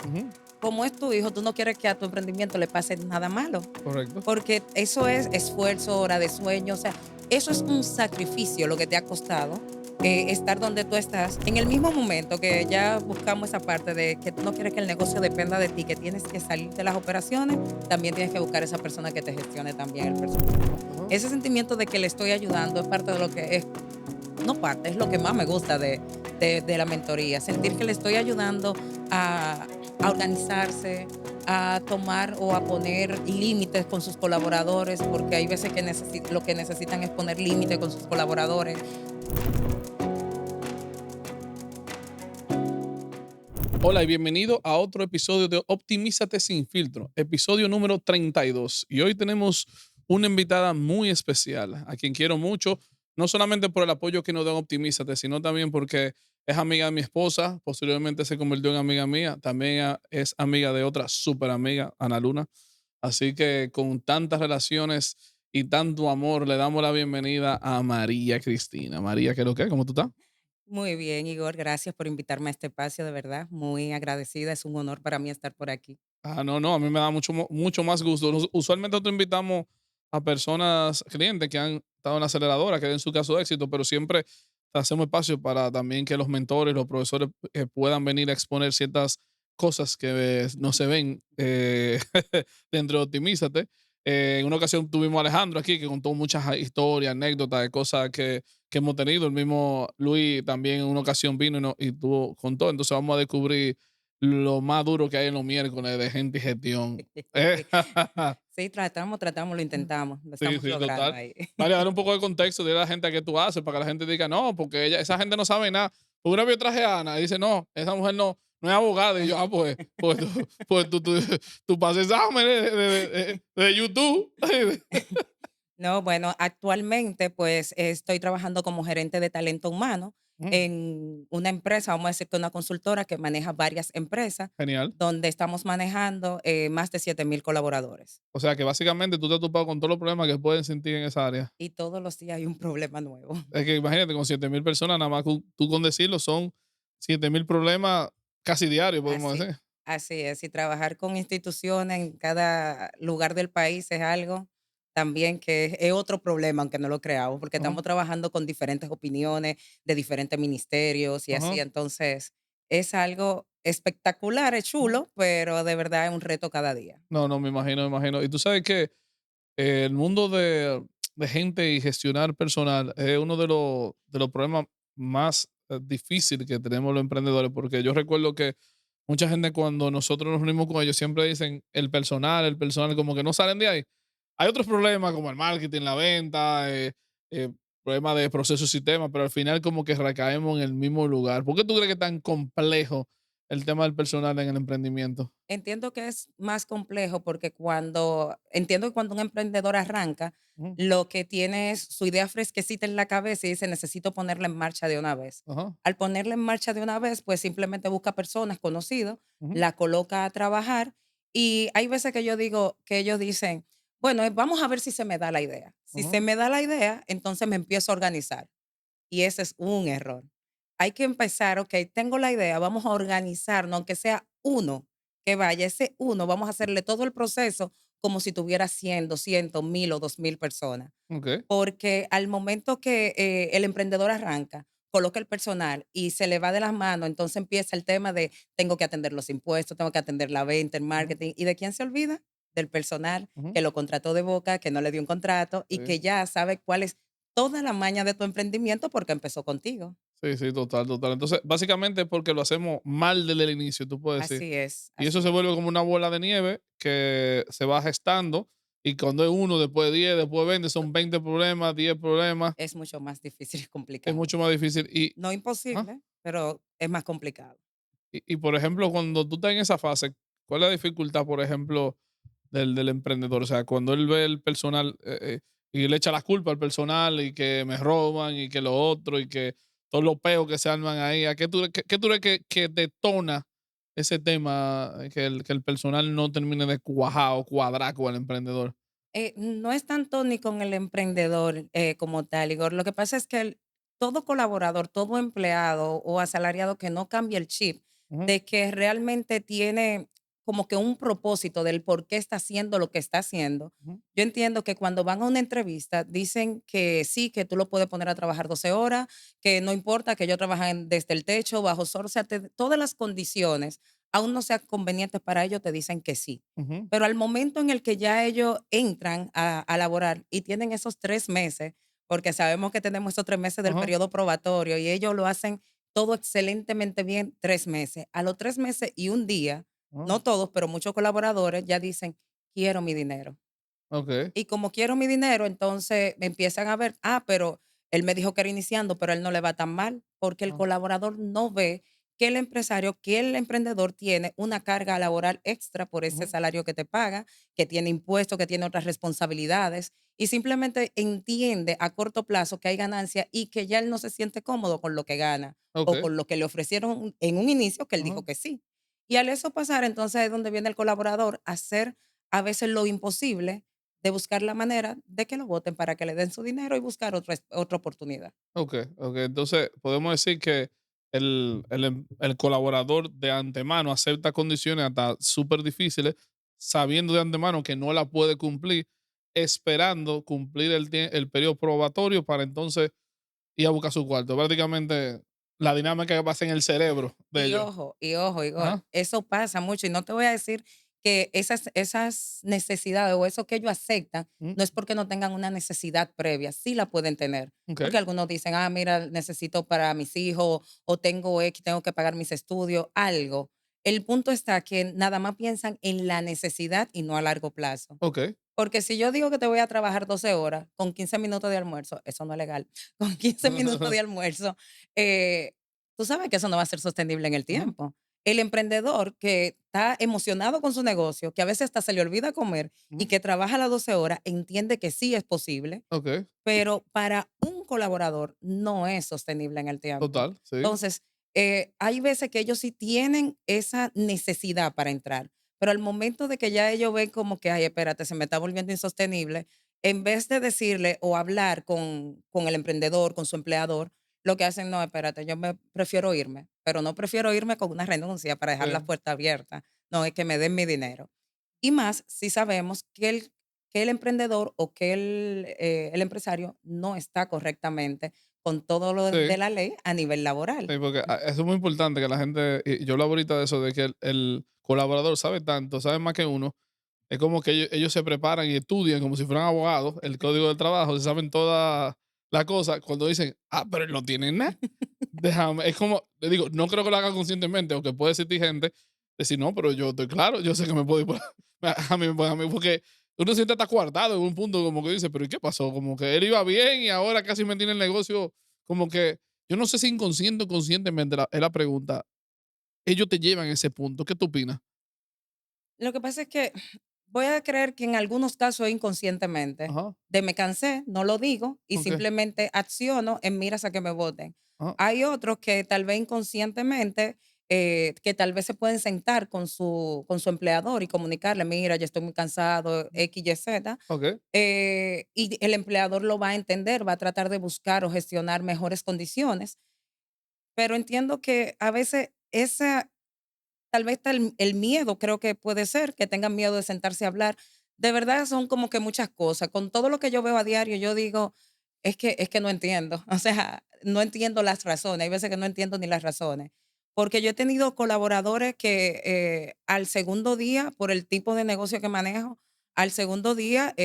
Ujú, Como es tu hijo, tú no quieres que a tu emprendimiento le pase nada malo, correcto. porque eso es esfuerzo, hora de sueño, o sea, eso es un sacrificio lo que te ha costado, estar donde tú estás. En el mismo momento que ya buscamos esa parte de que tú no quieres que el negocio dependa de ti, que tienes que salir de las operaciones, también tienes que buscar esa persona que te gestione también el personal. Ajá. Ese sentimiento de que le estoy ayudando es parte de lo que es, no parte, es lo que más me gusta de la mentoría, sentir que le estoy ayudando a organizarse, a tomar o a poner límites con sus colaboradores, porque hay veces que lo que necesitan es poner límites con sus colaboradores. Hola y bienvenido a otro episodio de Optimízate sin filtro, episodio número 32. Y hoy tenemos una invitada muy especial, a quien quiero mucho, no solamente por el apoyo que nos da en Optimízate, sino también porque es amiga de mi esposa, posteriormente se convirtió en amiga mía, también es amiga de otra súper amiga, Ana Luna. Así que con tantas relaciones y tanto amor, le damos la bienvenida a María Cristina. María, ¿qué es lo que? ¿Cómo tú estás? Muy bien, Igor, gracias por invitarme a este espacio, de verdad, muy agradecida, es un honor para mí estar por aquí. No, no, a mí me da mucho más gusto. Usualmente nosotros invitamos a personas, clientes que han estado en la aceleradora, que den su caso de éxito, pero siempre hacemos espacio para también que los mentores, los profesores puedan venir a exponer ciertas cosas que no se ven dentro de Optimízate. En una ocasión tuvimos a Alejandro aquí que contó muchas historias, anécdotas de cosas que hemos tenido. El mismo Luis también en una ocasión vino y contó. Entonces vamos a descubrir lo más duro que hay en los miércoles de gente y gestión. Sí, tratamos, lo intentamos, lo Sí, estamos sí, logrando total. ahí. Vale, dar un poco de contexto de la gente que tú haces para que la gente diga, no, porque esa gente no sabe nada. Porque una vez yo traje a Ana y dice, no, esa mujer no es abogada. Y yo, tú pasas exámenes de YouTube. No, bueno, actualmente, pues, estoy trabajando como gerente de talento humano Mm, en una empresa, vamos a decir que una consultora que maneja varias empresas, Genial. donde estamos manejando, más de 7,000 colaboradores. O sea que básicamente tú te has topado con todos los problemas que pueden sentir en esa área. Y todos los días hay un problema nuevo. Es que imagínate, con 7,000 personas, nada más tú con decirlo, son 7,000 problemas casi diarios, podemos Así decir. así es, y trabajar con instituciones en cada lugar del país es algo también que es otro problema, aunque no lo creamos, porque Ajá, estamos trabajando con diferentes opiniones de diferentes ministerios y así. ajá. Entonces, es algo espectacular, es chulo, pero de verdad es un reto cada día. No, no, me imagino, me imagino. Y tú sabes que el mundo de gente y gestionar personal es uno de los problemas más difíciles que tenemos los emprendedores, porque yo recuerdo que mucha gente cuando nosotros nos reunimos con ellos siempre dicen el personal, como que no salen de ahí. Hay otros problemas como el marketing, la venta, problemas de procesos y sistemas, pero al final como que recaemos en el mismo lugar. ¿Por qué tú crees que es tan complejo el tema del personal en el emprendimiento? Entiendo que es más complejo porque entiendo que cuando un emprendedor arranca, Ujú, lo que tiene es su idea fresquecita en la cabeza y dice, necesito ponerla en marcha de una vez. ajá, Al ponerla en marcha de una vez, pues simplemente busca personas conocidas, ujú, la coloca a trabajar y hay veces que yo digo, que ellos dicen, bueno, vamos a ver si se me da la idea. Si se ajá. me da la idea, entonces me empiezo a organizar. Y ese es un error. Hay que empezar, ok, tengo la idea, vamos a organizarnos, aunque sea uno que vaya, ese uno, vamos a hacerle todo el proceso como si tuviera 100, 200, 1000 o 2000 personas. Ok. Porque al momento que el emprendedor arranca, coloca el personal y se le va de las manos, entonces empieza el tema de tengo que atender los impuestos, tengo que atender la venta, el Ujú, marketing. ¿Y de quién se olvida? Del personal ujú, que lo contrató de boca, que no le dio un contrato y sí. que ya sabe cuál es toda la maña de tu emprendimiento porque empezó contigo. Sí, sí, total, total. Entonces, básicamente es porque lo hacemos mal desde el inicio, tú puedes decir. Así es, Y eso así se es. vuelve como una bola de nieve que se va gestando y cuando es uno, después 10, después 20, son 20 problemas, 10 problemas, Es mucho más difícil y es complicado. mucho más difícil. No Ajá, imposible, pero es más complicado. por ejemplo, cuando tú estás en esa fase, ¿cuál es la dificultad, por ejemplo, del emprendedor? O sea, cuando él ve el personal y le echa la culpa al personal y que me roban y que lo otro y que todos los peos que se arman ahí, ¿a qué tú crees que detona ese tema, que el personal no termine de cuajar o cuadrar con el emprendedor? No es tanto ni con el emprendedor como tal, Igor. Lo que pasa es que todo colaborador, todo empleado o asalariado que no cambie el chip Ujú, de que realmente tiene como que un propósito del por qué está haciendo lo que está haciendo. ujú, Yo entiendo que cuando van a una entrevista dicen que sí, que tú lo puedes poner a trabajar 12 horas, que no importa que ellos trabajen desde el techo, bajo sol, o sea, todas las condiciones, aún no sean convenientes para ellos, te dicen que sí. ujú, Pero al momento en el que ya ellos entran a laborar y tienen esos 3 meses, porque sabemos que tenemos esos 3 meses del ajá, periodo probatorio y ellos lo hacen todo excelentemente bien 3 meses. A los 3 meses y un día, ajá, no todos, pero muchos colaboradores ya dicen, quiero mi dinero. okey, Y como quiero mi dinero, entonces me empiezan a ver, pero él me dijo que era iniciando, pero a él no le va tan mal, porque el ah, colaborador no ve que el empresario, que el emprendedor tiene una carga laboral extra por ese ujú, salario que te paga, que tiene impuestos, que tiene otras responsabilidades, y simplemente entiende a corto plazo que hay ganancia y que ya él no se siente cómodo con lo que gana o okey, con lo que le ofrecieron en un inicio, que él ajá, dijo que sí. Y al eso pasar, entonces es donde viene el colaborador a hacer a veces lo imposible de buscar la manera de que lo voten para que le den su dinero y buscar otra oportunidad. okey, okey. Entonces, podemos decir que el colaborador de antemano acepta condiciones hasta súper difíciles, sabiendo de antemano que no la puede cumplir, esperando cumplir el periodo probatorio para entonces ir a buscar su cuarto. Prácticamente, la dinámica que pasa en el cerebro de Y ellos. ojo, y ojo, Igor, Ajá, eso pasa mucho y no te voy a decir que esas necesidades o eso que ellos aceptan mm, no es porque no tengan una necesidad previa, sí la pueden tener, okey, porque algunos dicen, mira, necesito para mis hijos o tengo X, tengo que pagar mis estudios, algo. El punto está que nada más piensan en la necesidad y no a largo plazo. okey, Porque si yo digo que te voy a trabajar 12 horas con 15 minutos de almuerzo, eso no es legal. Con 15 minutos de almuerzo, eh, tú sabes que eso no va a ser sostenible en el ujú, tiempo. El emprendedor que está emocionado con su negocio, que a veces hasta se le olvida comer y ujú, que trabaja las 12 horas, entiende que sí es posible, okey, pero para un colaborador no es sostenible en el tiempo. total, sí, Entonces, hay veces que ellos sí tienen esa necesidad para entrar, pero al momento de que ya ellos ven como que, ay, espérate, se me está volviendo insostenible, en vez de decirle o hablar con el emprendedor, con su empleador, lo que hacen, no, espérate, yo me prefiero irme, pero no prefiero irme con una renuncia para dejar la sí, puerta abierta, no, es que me den mi dinero. Y más si sabemos que el emprendedor o que el empresario no está correctamente con todo lo de sí. la ley a nivel laboral. Sí, porque eso es muy importante que la gente, y yo hablo ahorita de eso, de que el colaborador sabe tanto, sabe más que uno. Es como que ellos se preparan y estudian como si fueran abogados el código del trabajo, se saben todas las cosas. Cuando dicen, pero él no tiene nada, déjame. Es como, le digo, no creo que lo hagan conscientemente, aunque puede existir gente decir, no, pero yo estoy claro, yo sé que me puedo ir a mí, a mí, porque uno siente hasta coartado en un punto, como que dice, pero ¿y qué pasó? Como que él iba bien y ahora casi me tiene el negocio, como que yo no sé si inconsciente o conscientemente es la pregunta. Ellos te llevan a ese punto. ¿Qué tú opinas? Lo que pasa es que voy a creer que en algunos casos inconscientemente, Ajá, de me cansé, no lo digo y ok, simplemente acciono en miras a que me voten. ajá, Hay otros que tal vez inconscientemente, que tal vez se pueden sentar con su empleador y comunicarle, mira, yo estoy muy cansado, X, Y, Z, ok, y el empleador lo va a entender, va a tratar de buscar o gestionar mejores condiciones, pero entiendo que a veces esa tal vez está el miedo, creo que puede ser, que tengan miedo de sentarse a hablar. De verdad son como que muchas cosas. Con todo lo que yo veo a diario, yo digo, es que no entiendo. O sea, no entiendo las razones. Hay veces que no entiendo ni las razones. Porque yo he tenido colaboradores que al segundo día, por el tipo de negocio que manejo, al segundo día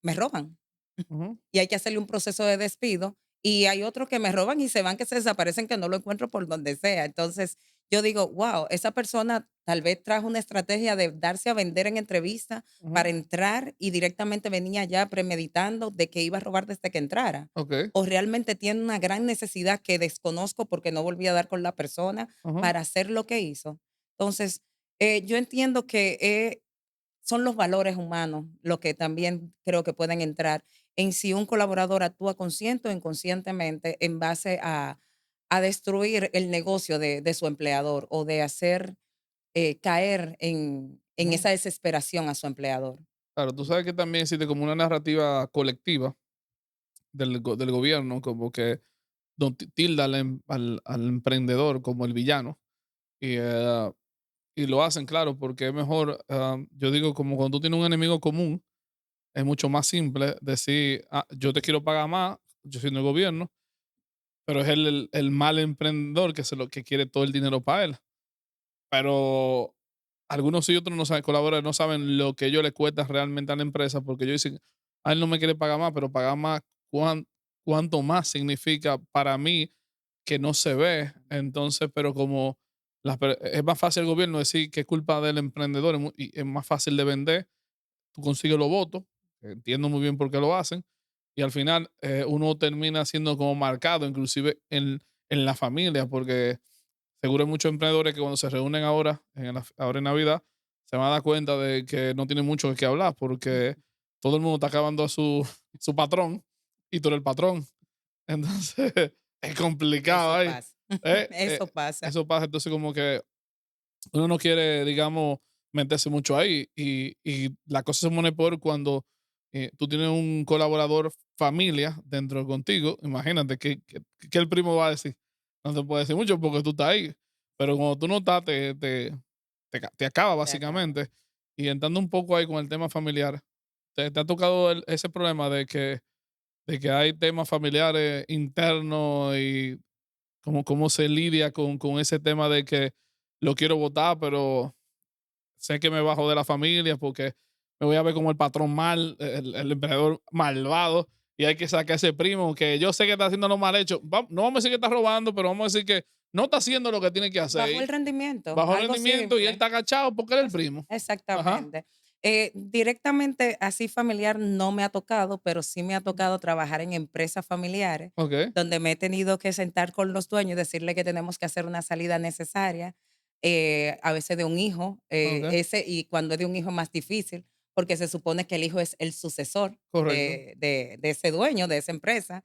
me roban ujú, y hay que hacerle un proceso de despido. Y hay otros que me roban y se van, que se desaparecen, que no lo encuentro por donde sea. Entonces, yo digo, wow, esa persona tal vez trajo una estrategia de darse a vender en entrevista para ujú, entrar y directamente venía ya premeditando de que iba a robar desde que entrara. ok, O realmente tiene una gran necesidad que desconozco porque no volví a dar con la persona ajá, para hacer lo que hizo. Entonces, yo entiendo que son los valores humanos lo que también creo que pueden entrar en si un colaborador actúa consciente o inconscientemente en base a destruir el negocio de su empleador o de hacer caer en ujú. esa desesperación a su empleador. Claro, tú sabes que también existe como una narrativa colectiva del gobierno, como que tilda al emprendedor como el villano. Y, y lo hacen, claro, porque es mejor, yo digo, como cuando tú tienes un enemigo común, es mucho más simple decir, yo te quiero pagar más, yo soy del gobierno, pero es el mal emprendedor que, lo, que quiere todo el dinero para él. Pero algunos sí y otros no saben, colaboradores no saben lo que ellos le cuesta realmente a la empresa, porque ellos dicen, a él no me quiere pagar más, pero pagar más, cuánto más significa para mí que no se ve. Entonces, pero como es más fácil el gobierno decir que es culpa del emprendedor y es más fácil de vender, tú consigues los votos, entiendo muy bien por qué lo hacen, y al final uno termina siendo como marcado, inclusive en la familia, porque seguro hay muchos emprendedores que cuando se reúnen ahora, ahora en Navidad, se van a dar cuenta de que no tienen mucho de qué hablar, porque todo el mundo está acabando a su, su patrón y tú eres el patrón. Entonces, es complicado Eso ahí. pasa. Eh, eh, Eso pasa. eso pasa, entonces como que uno no quiere, digamos, meterse mucho ahí y la cosa se pone peor cuando tú tienes un colaborador familia dentro de contigo. Imagínate que el primo va a decir. No te puede decir mucho porque tú estás ahí, pero cuando tú no estás, te acaba Se acaba. básicamente. Y entrando un poco ahí con el tema familiar, te ha tocado ese problema de que hay temas familiares internos y cómo se lidia con ese tema de que lo quiero votar, pero sé que me bajo de la familia porque me voy a ver como el patrón mal, el emprendedor malvado, y hay que sacar a ese primo que yo sé que está haciendo lo mal hecho. No vamos a decir que está robando, pero vamos a decir que no está haciendo lo que tiene que hacer. Bajo el Y rendimiento, bajo algo rendimiento y él simple. está agachado porque él es el primo. Ajá. Exactamente. Directamente así familiar no me ha tocado, pero sí me ha tocado trabajar en empresas familiares, Ok, donde me he tenido que sentar con los dueños y decirle que tenemos que hacer una salida necesaria, a veces de un hijo, ok, ese, y cuando es de un hijo es más difícil, porque se supone que el hijo es el sucesor correcto. de ese dueño, de esa empresa.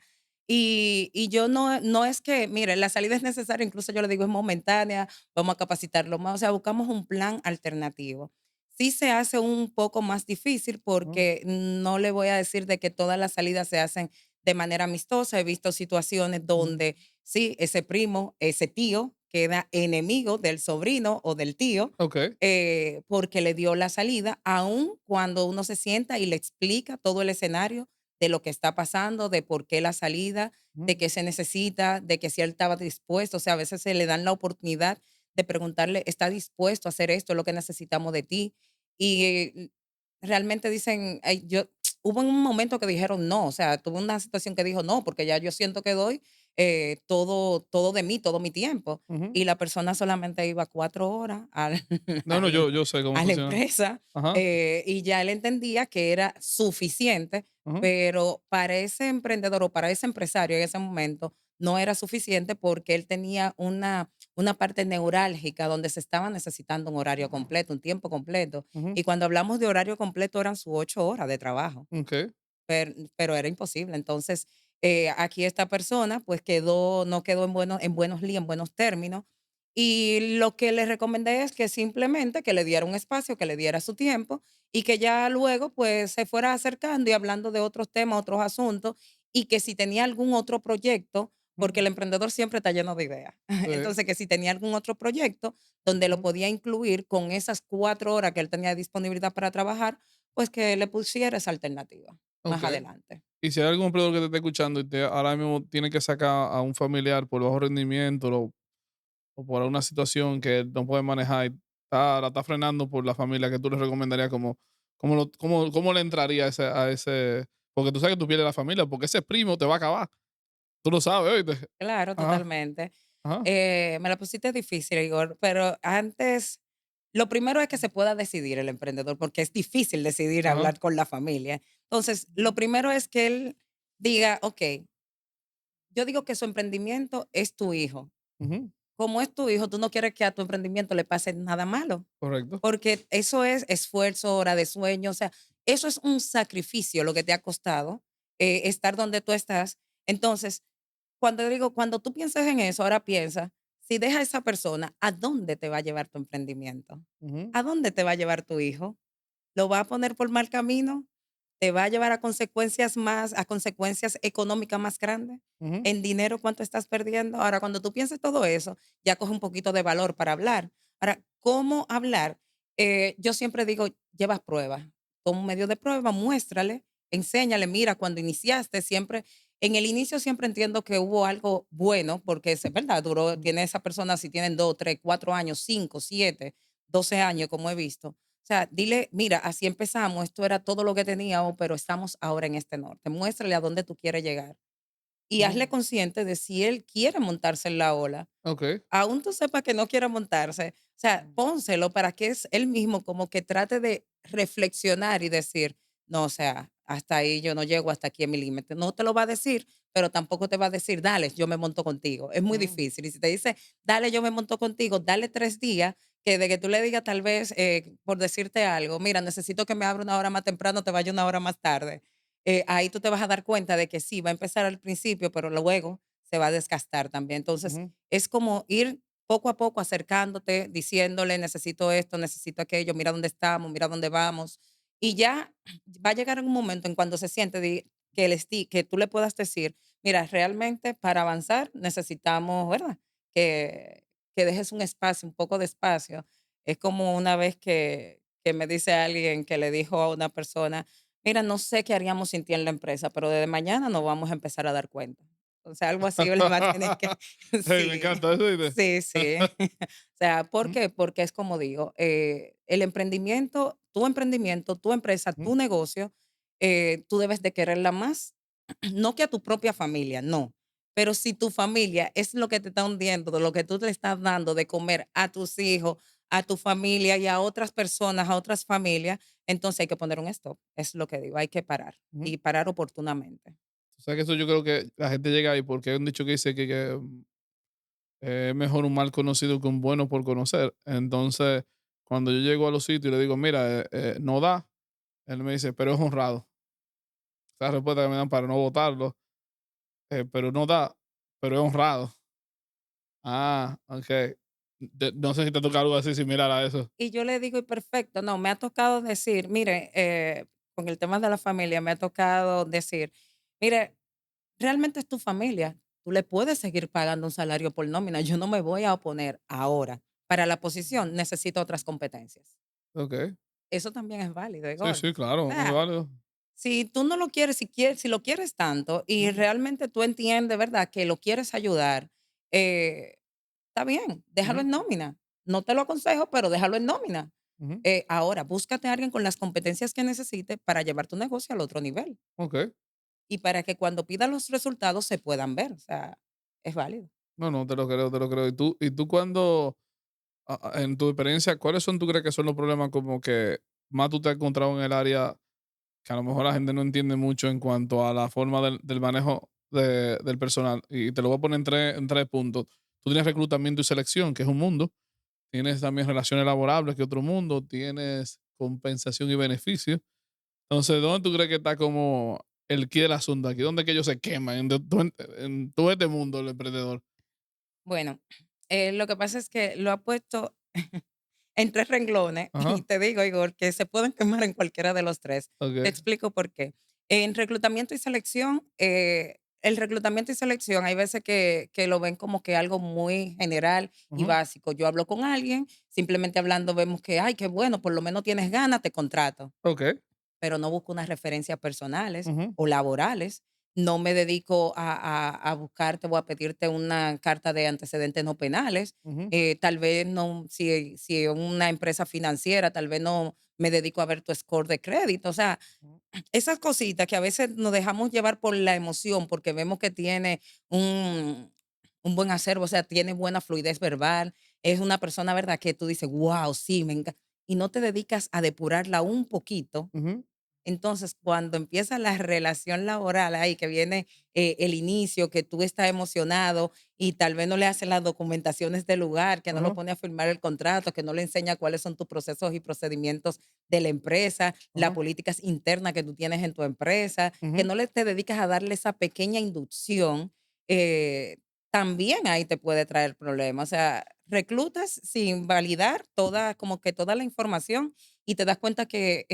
Y yo no es que, mire, la salida es necesaria, incluso yo le digo es momentánea, vamos a capacitarlo más, o sea, buscamos un plan alternativo. Sí se hace un poco más difícil Mm, porque no le voy a decir de que todas las salidas se hacen de manera amistosa. He visto situaciones mm, donde sí, ese primo, ese tío queda enemigo del sobrino o del tío ok. porque le dio la salida, aun cuando uno se sienta y le explica todo el escenario de lo que está pasando, de por qué la salida, de Mm, qué se necesita, de que si él estaba dispuesto. O sea, a veces se le dan la oportunidad de preguntarle, ¿está dispuesto a hacer esto? Es lo que necesitamos de ti. Y realmente dicen, "Ay, yo, hubo un momento que dijeron no, o sea, tuvo una situación que dijo no, porque ya yo siento que doy todo de mí, todo mi tiempo. ujú. Y la persona solamente iba 4 horas No, no, al yo sé cómo a la funciona. empresa, Ajá, y ya él entendía que era suficiente, ujú, pero para ese emprendedor o para ese empresario en ese momento no era suficiente porque él tenía una parte neurálgica donde se estaba necesitando un horario completo, un tiempo completo. ujú, Y cuando hablamos de horario completo eran sus 8 horas de trabajo, ok, pero era imposible. Entonces, aquí esta persona, pues, no quedó en buenos términos. Y lo que le recomendé es que simplemente que le diera un espacio, que le diera su tiempo y que ya luego, pues, se fuera acercando y hablando de otros temas, otros asuntos, y que si tenía algún otro proyecto, porque el mm, emprendedor siempre está lleno de ideas. sí, Entonces, que si tenía algún otro proyecto donde lo ujú, podía incluir con esas 4 horas que él tenía de disponibilidad para trabajar, pues, que le pusiera esa alternativa más ok. adelante. Y si hay algún emprendedor que te esté escuchando y ahora mismo tiene que sacar a un familiar por bajo rendimiento o por una situación que él no puede manejar y la está frenando por la familia, que tú le recomendarías cómo le entraría a ese, porque tú sabes que tú pierdes la familia, porque ese primo te va a acabar. Tú lo sabes, ¿oíste? Claro, Ajá, totalmente. ajá, Me la pusiste difícil, Igor, pero antes, lo primero es que se pueda decidir el emprendedor, porque es difícil decidir ajá, hablar con la familia. Entonces, lo primero es que él diga, ok, yo digo que su emprendimiento es tu hijo. ujú, Como es tu hijo, tú no quieres que a tu emprendimiento le pase nada malo, correcto. porque eso es esfuerzo, hora de sueño, o sea, eso es un sacrificio lo que te ha costado estar donde tú estás. Entonces, cuando tú piensas en eso, ahora piensa, si deja a esa persona, ¿a dónde te va a llevar tu emprendimiento? Ujú, ¿A dónde te va a llevar tu hijo? ¿Lo va a poner por mal camino? te va a llevar a consecuencias económicas más grandes. Ujú. En dinero, ¿cuánto estás perdiendo? Ahora, cuando tú pienses todo eso, ya coge un poquito de valor para hablar. Ahora, ¿cómo hablar? Yo siempre digo, lleva pruebas. Toma un medio de prueba, muéstrale, enséñale, mira, cuando iniciaste, siempre, en el inicio siempre entiendo que hubo algo bueno, porque es verdad, duró, Mm. tiene esa persona, si tienen 2, 3, 4 años, 5, 7, 12 años, como he visto. O sea, dile, mira, así empezamos, esto era todo lo que teníamos, pero estamos ahora en este norte. Muéstrale a dónde tú quieres llegar. Y Ujú. hazle consciente de si él quiere montarse en la ola, Okey. aún tú sepas que no quiere montarse, o sea, Mm. pónselo para que es él mismo como que trate de reflexionar y decir, no, o sea, hasta ahí yo no llego, hasta aquí es mi límite. No te lo va a decir, pero tampoco te va a decir, dale, yo me monto contigo. Es muy Mm. difícil. Y si te dice, dale, yo me monto contigo, dale 3 días, que de que tú le digas tal vez, por decirte algo, mira, necesito que me abra una hora más temprano, te vaya una hora más tarde. Ahí tú te vas a dar cuenta de que sí, va a empezar al principio, pero luego se va a desgastar también. Entonces, Ujú. es como ir poco a poco acercándote, diciéndole, necesito esto, necesito aquello, mira dónde estamos, mira dónde vamos. Y ya va a llegar un momento en cuando se siente que tú le puedas decir, mira, realmente para avanzar necesitamos, ¿verdad? Que dejes un espacio, un poco de espacio. Es como una vez que me dice alguien que le dijo a una persona, mira, no sé qué haríamos sin ti en la empresa, pero desde mañana nos vamos a empezar a dar cuenta. O sea, algo así le va a tener que Hey, me sí, encanta eso, ¿viste? sí, sí. O sea, ¿por Ujú, qué? Porque es como digo, el emprendimiento, tu empresa, ujú, tu negocio, tú debes de quererla más, no que a tu propia familia, no. Pero si tu familia es lo que te está hundiendo, de lo que tú le estás dando de comer a tus hijos, a tu familia y a otras personas, a otras familias, entonces hay que poner un stop. Es lo que digo, hay que parar ujú. y parar oportunamente. O sea, que eso yo creo que la gente llega ahí porque hay un dicho que dice que es mejor un mal conocido que un bueno por conocer. Entonces, cuando yo llego a los sitios y le digo: "Mira, no da", él me dice: "Pero es honrado". Esa respuesta que me dan para no votarlo, pero no da, pero es honrado. Ah, okey. No sé si te toca algo así similar a eso. Y yo le digo, y perfecto, no, me ha tocado decir, mire, con el tema de la familia, me ha tocado decir, mire, realmente es tu familia, tú le puedes seguir pagando un salario por nómina, yo no me voy a oponer ahora. Para la posición necesito otras competencias. Okey. Eso también es válido, Sí, Igor. sí, O claro, es sea, válido. si tú no lo quieres, si lo quieres tanto y Ujú, realmente tú entiendes, ¿verdad?, que lo quieres ayudar, eh, está bien, déjalo ujú, en nómina. No te lo aconsejo, pero déjalo en nómina. ujú. Ahora, búscate a alguien con las competencias que necesite para llevar tu negocio al otro nivel Okey. y para que cuando pidan los resultados se puedan ver. O sea, es válido. No, no, te lo creo, te lo creo. ¿Y tú cuando, en tu experiencia, cuáles son tú crees que son los problemas como que más tú te has encontrado en el área que a lo mejor la gente no entiende mucho en cuanto a la forma del manejo del personal? Y te lo voy a poner en tres puntos. Tú tienes reclutamiento y selección, que es un mundo. Tienes también relaciones laborables, que es otro mundo. Tienes compensación y beneficios. Entonces, ¿dónde tú crees que está como el quid del asunto aquí? ¿Dónde es que ellos se queman en todo este mundo, el emprendedor? Bueno, lo que pasa es que lo ha puesto en 3 renglones y Ajá, te digo, Igor, que se pueden quemar en cualquiera de los tres. Te okey. explico por qué. En reclutamiento y selección, el reclutamiento y selección hay veces que lo ven como que algo muy general y Ujú, básico. Yo hablo con alguien, simplemente hablando vemos que, ay, qué bueno, por lo menos tienes ganas, te contrato, okey. pero no busco unas referencias personales Ujú, o laborales. No me dedico a buscarte o a pedirte una carta de antecedentes no penales. ujú, Tal vez no, si es una empresa financiera, tal vez no me dedico a ver tu score de crédito. O sea, ujú, esas cositas que a veces nos dejamos llevar por la emoción porque vemos que tiene un buen acervo, o sea, tiene buena fluidez verbal, es una persona, ¿verdad? Que tú dices, wow, sí, me encanta. Y no te dedicas a depurarla un poquito, ujú, entonces, cuando empieza la relación laboral ahí, que viene el inicio, que tú estás emocionado y tal vez no le haces las documentaciones del lugar, que no lo ajá, pone a firmar el contrato, que no le enseña cuáles son tus procesos y procedimientos de la empresa, las ajá, políticas internas que tú tienes en tu empresa, que ujú, no le te dedicas a darle esa pequeña inducción, eh, también ahí te puede traer problemas. O sea, reclutas sin validar toda, como que toda la información y te das cuenta que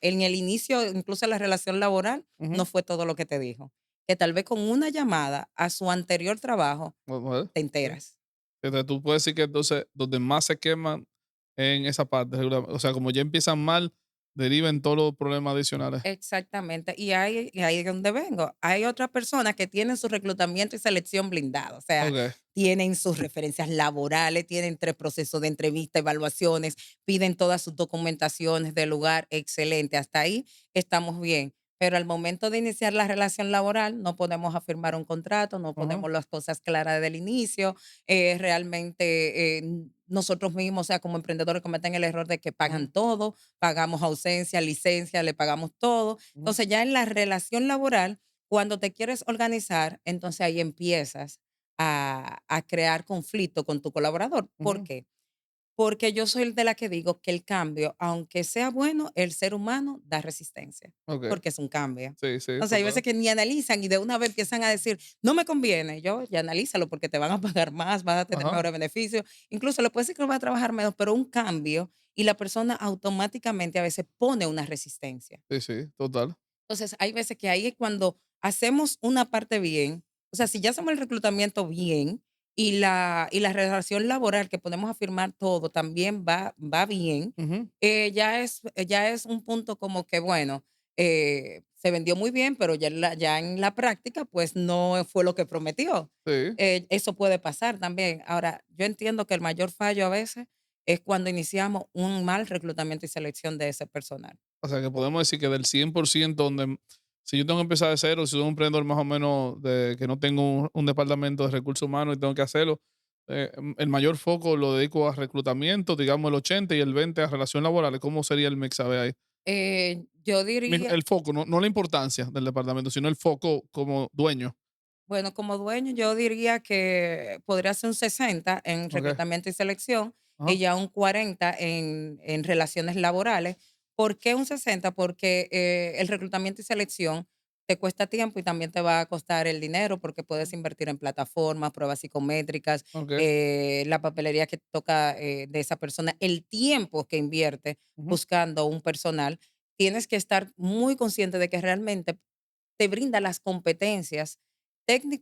en el inicio, incluso la relación laboral, Ujú. no fue todo lo que te dijo. Que tal vez con una llamada a su anterior trabajo Bueno, te sí. enteras. Entonces, tú puedes decir que entonces donde más se queman en esa parte, o sea, como ya empiezan mal, deriven todos los problemas adicionales. Exactamente. Y ahí es donde vengo. Hay otras personas que tienen su reclutamiento y selección blindado. O sea, Okey. tienen sus referencias laborales, tienen 3 procesos de entrevista, evaluaciones, piden todas sus documentaciones del lugar. Excelente. Hasta ahí estamos bien. Pero al momento de iniciar la relación laboral, no podemos afirmar un contrato, no Ajá. ponemos las cosas claras desde el inicio. Realmente nosotros mismos, o sea, como emprendedores, cometen el error de que Ujú. pagan todo, pagamos ausencia, licencia, le pagamos todo. Ujú. Entonces, ya en la relación laboral, cuando te quieres organizar, entonces ahí empiezas a crear conflicto con tu colaborador. ¿Por Ujú. qué? Porque yo soy de la que digo que el cambio, aunque sea bueno, el ser humano da resistencia, Okey. porque es un cambio. Sí, sí, Entonces, hay veces total. que ni analizan y de una vez empiezan a decir, no me conviene. Yo, ya analízalo porque te van a pagar más, vas a tener Ajá. mejores beneficios. Incluso le puedes decir que va a trabajar menos, pero un cambio y la persona automáticamente a veces pone una resistencia. Sí, sí, total. Entonces, hay veces que ahí es cuando hacemos una parte bien, o sea, si ya hacemos el reclutamiento bien y la relación laboral que podemos afirmar todo también va bien, Ujú. ya es un punto como que, bueno, se vendió muy bien, pero ya en la práctica, pues no fue lo que prometió. Sí. Eso puede pasar también. Ahora, yo entiendo que el mayor fallo a veces es cuando iniciamos un mal reclutamiento y selección de ese personal. O sea, que podemos decir que del 100% donde si yo tengo que empezar de cero, si soy un emprendedor más o menos de que no tengo un departamento de recursos humanos y tengo que hacerlo, el mayor foco lo dedico a reclutamiento, digamos el 80 y el 20 a relación laboral. ¿Cómo sería el mix, sabe ahí? Yo diría, El foco, no la importancia del departamento, sino el foco como dueño. bueno, como dueño, yo diría que podría ser un 60 en Okey. reclutamiento y selección y Ajá. ya un 40 en relaciones laborales. ¿Por qué un 60? Porque el reclutamiento y selección te cuesta tiempo y también te va a costar el dinero porque puedes invertir en plataformas, pruebas psicométricas, Okey. la papelería que toca de esa persona, el tiempo que invierte Ujú. buscando un personal. Tienes que estar muy consciente de que realmente te brinda las competencias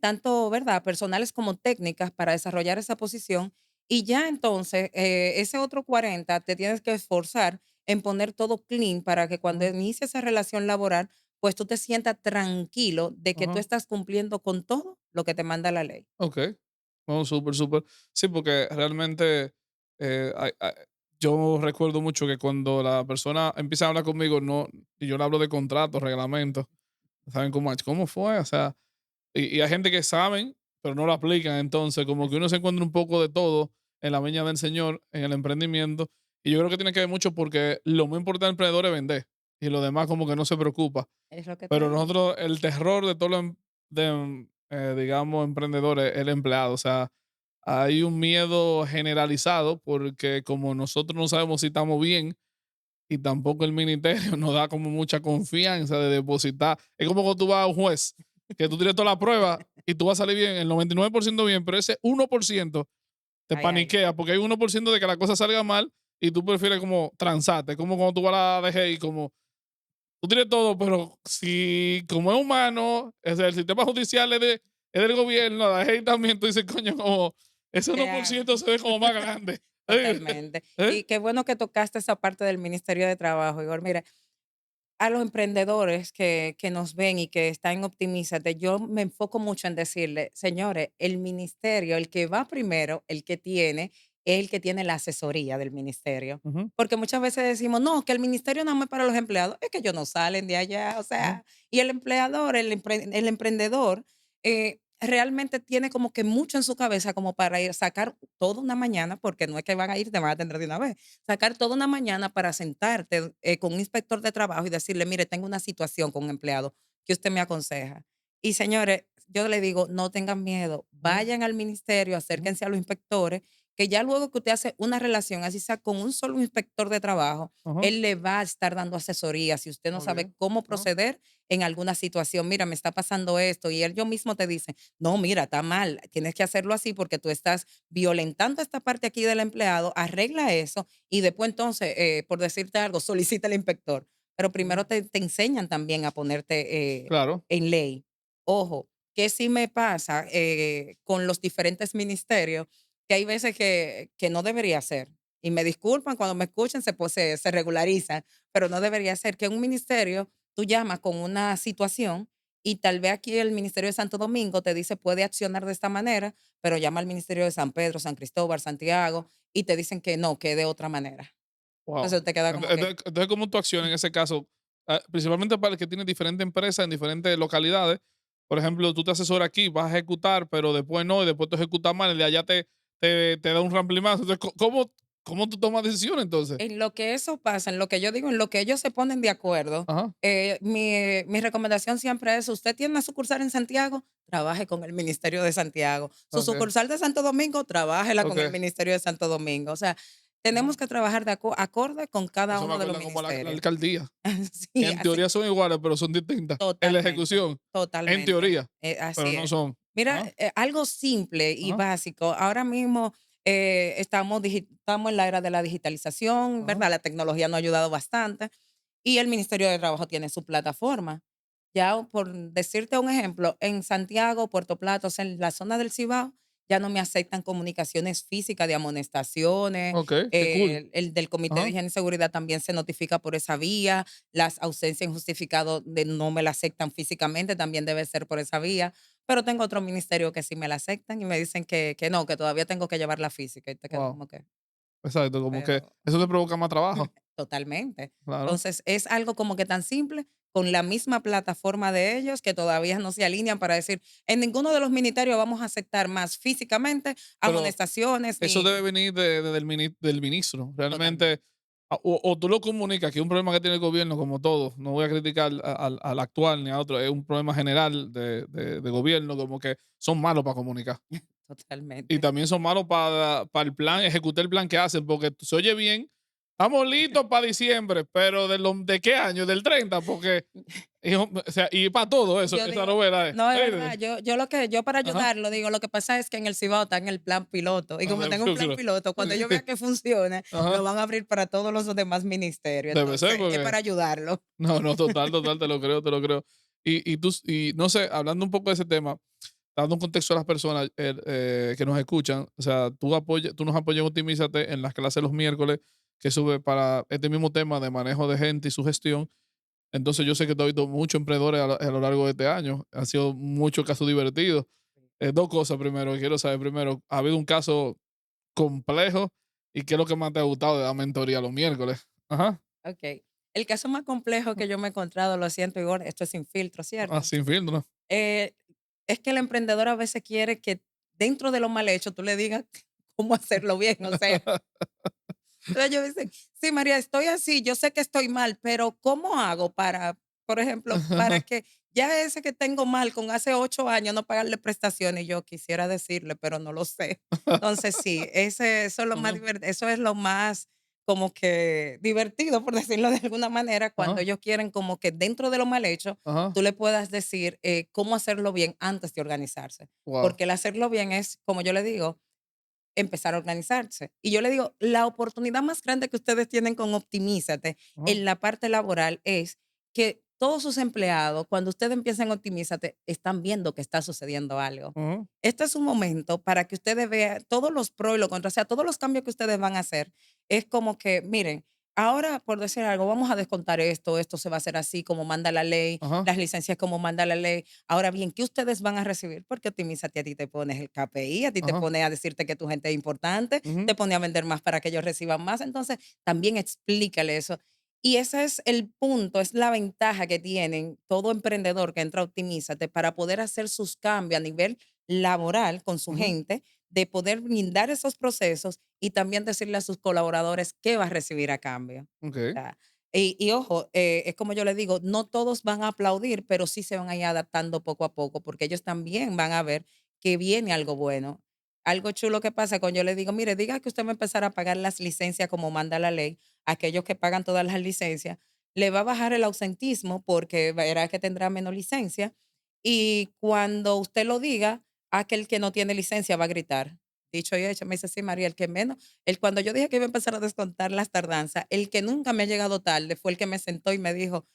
tanto, ¿verdad?, personales como técnicas para desarrollar esa posición. Y ya entonces, ese otro 40 te tienes que esforzar en poner todo clean para que cuando Ujú. inicie esa relación laboral, pues tú te sientas tranquilo de que tú Ajá. estás cumpliendo con todo lo que te manda la ley. Okey. No, súper, súper. Sí, porque realmente, hay yo recuerdo mucho que cuando la persona empieza a hablar conmigo, no y yo le hablo de contratos, reglamentos, ¿saben cómo fue? O sea, y hay gente que saben, pero no lo aplican. Entonces, como que Así uno se encuentra un poco de todo en la viña del Señor, en el emprendimiento. Y yo creo que tiene que ver mucho porque lo muy importante del emprendedor es vender. Y lo demás como que no se preocupa. es lo que te Pero digo. nosotros, el terror de todos los, digamos, emprendedores, es el empleado. O sea, hay un miedo generalizado porque como nosotros no sabemos si estamos bien y tampoco el ministerio nos da como mucha confianza de depositar. Es como cuando tú vas a un juez, que tú tienes toda la prueba y tú vas a salir bien, el 99% bien, pero ese 1% te Ay, ay. paniquea porque hay 1% de que la cosa salga mal y tú prefieres como transarte. Es como cuando tú vas a la DGI, como tú tienes todo, pero si como es humano, es el sistema judicial es del gobierno, la DGI también, tú dices, coño, como ese ¿Qué uno por hago? ciento se ve como más grande. Totalmente. ¿Eh? Y qué bueno que tocaste esa parte del Ministerio de Trabajo, Igor. Mira, a los emprendedores que nos ven y que están en Optimízate, yo me enfoco mucho en decirle, señores, el ministerio, el que va primero, el que tiene, es el que tiene la asesoría del ministerio. Ujú. Porque muchas veces decimos, no, que el ministerio no es para los empleados, es que ellos no salen de allá, o Ujú. sea, y el empleador, el emprendedor, realmente tiene como que mucho en su cabeza como para ir sacar toda una mañana, porque no es que van a ir, te van a atender de una vez sacar toda una mañana para sentarte con un inspector de trabajo y decirle, mire, tengo una situación con un empleado que usted me aconseja. Y señores, yo le digo, no tengan miedo, Ujú. vayan al ministerio, Ujú. acérquense a los inspectores, que ya luego que usted hace una relación, así sea con un solo inspector de trabajo, Ajá. él le va a estar dando asesoría si usted no Muy sabe bien. cómo Ajá. proceder en alguna situación. Mira, me está pasando esto y él yo mismo te dice, no, mira, está mal, tienes que hacerlo así porque tú estás violentando esta parte aquí del empleado, arregla eso y después entonces, por decirte algo, solicita al inspector. Pero primero Ujú. te enseñan también a ponerte Claro. en ley. Ojo, que sí me pasa con los diferentes ministerios, que hay veces que no debería ser. Y me disculpan cuando me escuchen, se regularizan, pero no debería ser que un ministerio tú llamas con una situación y tal vez aquí el Ministerio de Santo Domingo te dice puede accionar de esta manera, pero llama al Ministerio de San Pedro, San Cristóbal, Santiago y te dicen que no, que de otra manera. Wow. Entonces te queda como que Entonces, ¿cómo tu acción en ese caso? Principalmente para el que tiene diferentes empresas en diferentes localidades. Por ejemplo, tú te asesoras aquí, vas a ejecutar, pero después no, y después tú ejecutas mal, el de allá te da un ramplimazo. Entonces, ¿cómo tú tomas decisiones entonces? en lo que eso pasa, en lo que yo digo, en lo que ellos se ponen de acuerdo, Ajá. mi recomendación siempre es, usted tiene una sucursal en Santiago, trabaje con el Ministerio de Santiago. Su Ok. sucursal de Santo Domingo, trabájela con el Ok. Ministerio de Santo Domingo. O sea, tenemos Ujú. que trabajar acorde con cada Eso me uno de los acuerda como la ministerios. alcaldía. Sí, En así, teoría son iguales, pero son distintas. En la totalmente, ejecución, en totalmente. teoría, pero Así no es. son. Mira, Ajá. algo simple y Ajá. básico. Ahora mismo estamos en la era de la digitalización, Ajá. ¿verdad? La tecnología nos ha ayudado bastante y el Ministerio de Trabajo tiene su plataforma. Ya por decirte un ejemplo, en Santiago, Puerto Plata, o sea, en la zona del Cibao, ya no me aceptan comunicaciones físicas de amonestaciones. Ok, qué cool. El del Comité de Ajá. Higiene y Seguridad también se notifica por esa vía. Las ausencias injustificadas no me la aceptan físicamente, también debe ser por esa vía. Pero tengo otro ministerio que sí me la aceptan y me dicen que no, que todavía tengo que llevarla física. Y te quedas Wow. como que, Exacto, como que pero eso te provoca más trabajo. totalmente. Claro. Entonces, es algo como que tan simple, con la misma plataforma de ellos, que todavía no se alinean para decir, en ninguno de los ministerios vamos a aceptar más físicamente Pero amonestaciones eso ni debe venir del ministro. Realmente, totalmente. o tú lo comunicas, que es un problema que tiene el gobierno, como todo. No voy a criticar al actual ni a otro. Es un problema general de gobierno, como que son malos para comunicar. Y Totalmente. también son malos para el plan, ejecutar el plan que hacen, porque se oye bien. Estamos listos para diciembre, pero ¿de qué año? Del 30 porque, o sea, y para todo eso, Yo esa digo novela es. no, es verdad, "Ey, yo para ajá, ayudarlo digo, lo que pasa es que en el Cibao está en el plan piloto, y como ajá, tengo un plan piloto, cuando yo vea que funciona, lo ajá, van a abrir para todos los demás ministerios, debe ser entonces, es porque para ayudarlo. no, no, total, total, te lo creo, te lo creo. Y no sé, hablando un poco de ese tema, dando un contexto a las personas que nos escuchan, o sea, tú nos apoyas en Optimízate en las clases los miércoles que sube para este mismo tema de manejo de gente y su gestión. Entonces yo sé que tú has visto muchos emprendedores a lo largo de este año. Han sido muchos casos divertidos. Dos cosas primero, que quiero saber primero, ¿ha habido un caso complejo y qué es lo que más te ha gustado de la mentoría los miércoles? Ajá. Okey. El caso más complejo que yo me he encontrado, lo siento, Igor, esto es sin filtro, Ah, ¿cierto? sin filtro. Eh, es que el emprendedor a veces quiere que dentro de lo mal hecho tú le digas cómo hacerlo bien, o sea, entonces ellos dicen: "Sí, María, estoy así, yo sé que estoy mal, pero ¿cómo hago para, por ejemplo, para que ya ese que tengo mal con hace 8 años no pagarle prestaciones?" Y yo quisiera decirle, pero no lo sé. Entonces sí, eso es lo más Ajá, eso es lo más como que divertido, por decirlo de alguna manera, cuando ajá, ellos quieren como que dentro de lo mal hecho, ajá. tú le puedas decir, cómo hacerlo bien antes de organizarse. Wow. Porque el hacerlo bien es, como yo le digo, empezar a organizarse. Y yo le digo, la oportunidad más grande que ustedes tienen con Optimízate Ajá, en la parte laboral es que todos sus empleados, cuando ustedes empiezan Optimízate, están viendo que está sucediendo algo. ajá. Este es un momento para que ustedes vean todos los pros y los contras, o sea, todos los cambios que ustedes van a hacer. Es como que, miren, ahora, por decir algo, vamos a descontar esto se va a hacer así como manda la ley, Ajá. las licencias como manda la ley. Ahora bien, ¿qué ustedes van a recibir? Porque Optimízate a ti te pones el KPI, a ti te Ajá. pone a decirte que tu gente es importante, Ujú. te pone a vender más para que ellos reciban más. Entonces, también explícale eso. Y ese es el punto, es la ventaja que tienen todo emprendedor que entra a Optimízate para poder hacer sus cambios a nivel laboral con su Ujú. gente, de poder brindar esos procesos y también decirle a sus colaboradores qué va a recibir a cambio. Okey. Sea, y ojo, es como yo le digo, no todos van a aplaudir, pero sí se van a ir adaptando poco a poco, porque ellos también van a ver que viene algo bueno. algo chulo que pasa cuando yo le digo, mire, diga que usted va a empezar a pagar las licencias como manda la ley, aquellos que pagan todas las licencias, le va a bajar el ausentismo porque verá que tendrá menos licencia. Y cuando usted lo diga, aquel que no tiene licencia va a gritar. Dicho y hecho, me dice, sí, María, el que menos, cuando yo dije que iba a empezar a descontar las tardanzas, el que nunca me ha llegado tarde fue el que me sentó y me dijo,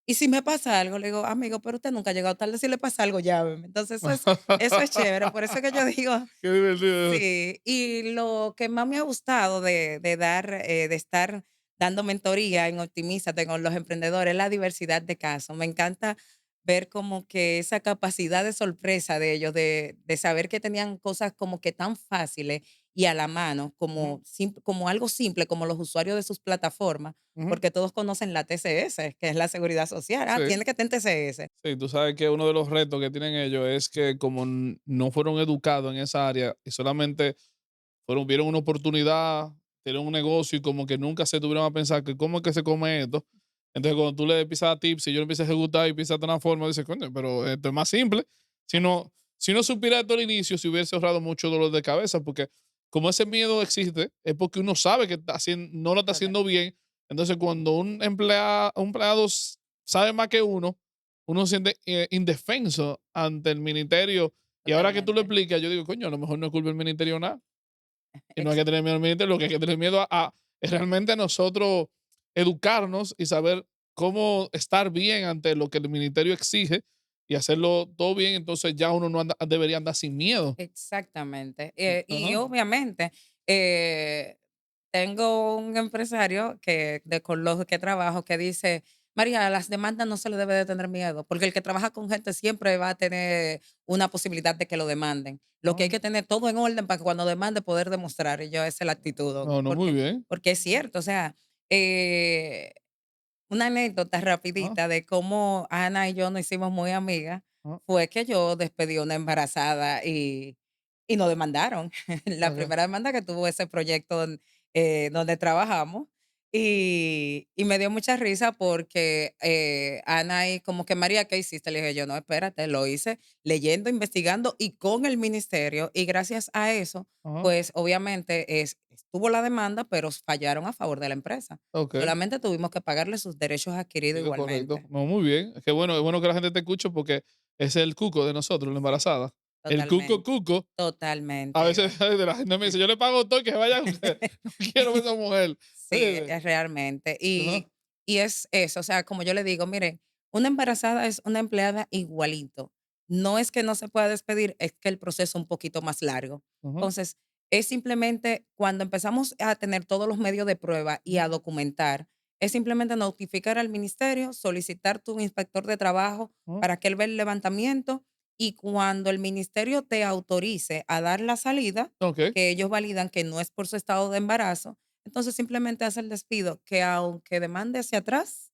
¿y si me pasa algo? Le digo, amigo, pero usted nunca ha llegado tarde, si le pasa algo, llámeme. Entonces, eso es chévere, por eso que yo digo, Qué divertido. sí. Y lo que más me ha gustado de dar, de estar dando mentoría en Optimízate con los emprendedores es la diversidad de casos. Me encanta ver como que esa capacidad de sorpresa de ellos, de saber que tenían cosas como que tan fáciles y a la mano, Ujú, como algo simple, como los usuarios de sus plataformas, ujú. porque todos conocen la TCS, que es la seguridad social. Ah, Sí, tiene que tener TCS. sí, tú sabes que uno de los retos que tienen ellos es que como no fueron educados en esa área y solamente vieron una oportunidad, tienen un negocio y como que nunca se tuvieron a pensar que cómo es que se come esto. Entonces, cuando tú le empiezas a dar tips y yo lo empiezo a ejecutar y empieza a transformar, dice, coño, pero esto es más simple. Si no supiera esto al inicio, se hubiese ahorrado mucho dolor de cabeza, porque como ese miedo existe, es porque uno sabe que no lo está Total, haciendo bien. Entonces, cuando un empleado sabe más que uno se siente indefenso ante el ministerio. Y ahora que tú lo totalmente. explicas, yo digo, coño, a lo mejor no es culpa del ministerio nada. Y no hay Ex que tener miedo al ministerio, lo que hay que tener miedo es realmente a nosotros educarnos y saber cómo estar bien ante lo que el ministerio exige y hacerlo todo bien. Entonces ya uno no debería andar sin miedo. Exactamente. Y Ajá. obviamente, eh, tengo un empresario con los que trabajo que dice, María, a las demandas no se le debe de tener miedo, porque el que trabaja con gente siempre va a tener una posibilidad de que lo demanden. Lo que hay Ah, que tener todo en orden para que cuando demande poder demostrar. Y yo, esa es la actitud, no, no, muy bien. porque es cierto, o sea, eh, una anécdota Ah, rapidita de cómo Ana y yo nos hicimos muy amigas ah, fue que yo despedí a una embarazada y nos demandaron. La ok. primera demanda que tuvo ese proyecto donde trabajamos. Y me dio mucha risa porque Ana y como que María, ¿qué hiciste? Le dije yo, no, espérate, lo hice leyendo, investigando y con el ministerio. Y gracias a eso, Ajá, pues obviamente estuvo la demanda, pero fallaron a favor de la empresa. ok. Solamente tuvimos que pagarle sus derechos adquiridos Digo, correcto. igualmente. No, muy bien. Es bueno que la gente te escuche porque es el cuco de nosotros, la embarazada. El cuco Totalmente, cuco. A totalmente, veces de la gente me dice, yo le pago todo y que se vaya, no quiero ver a esa mujer. sí, Oye, realmente. ajá, Y es eso, o sea, como yo le digo, mire, una embarazada es una empleada igualito. No es que no se pueda despedir, es que el proceso es un poquito más largo. ajá, Entonces, es simplemente cuando empezamos a tener todos los medios de prueba y ujú, a documentar, es simplemente notificar al ministerio, solicitar tu inspector de trabajo ajá. para que él vea el levantamiento y cuando el ministerio te autorice a dar la salida, Ok. que ellos validan que no es por su estado de embarazo, entonces simplemente hace el despido, que aunque demande hacia atrás,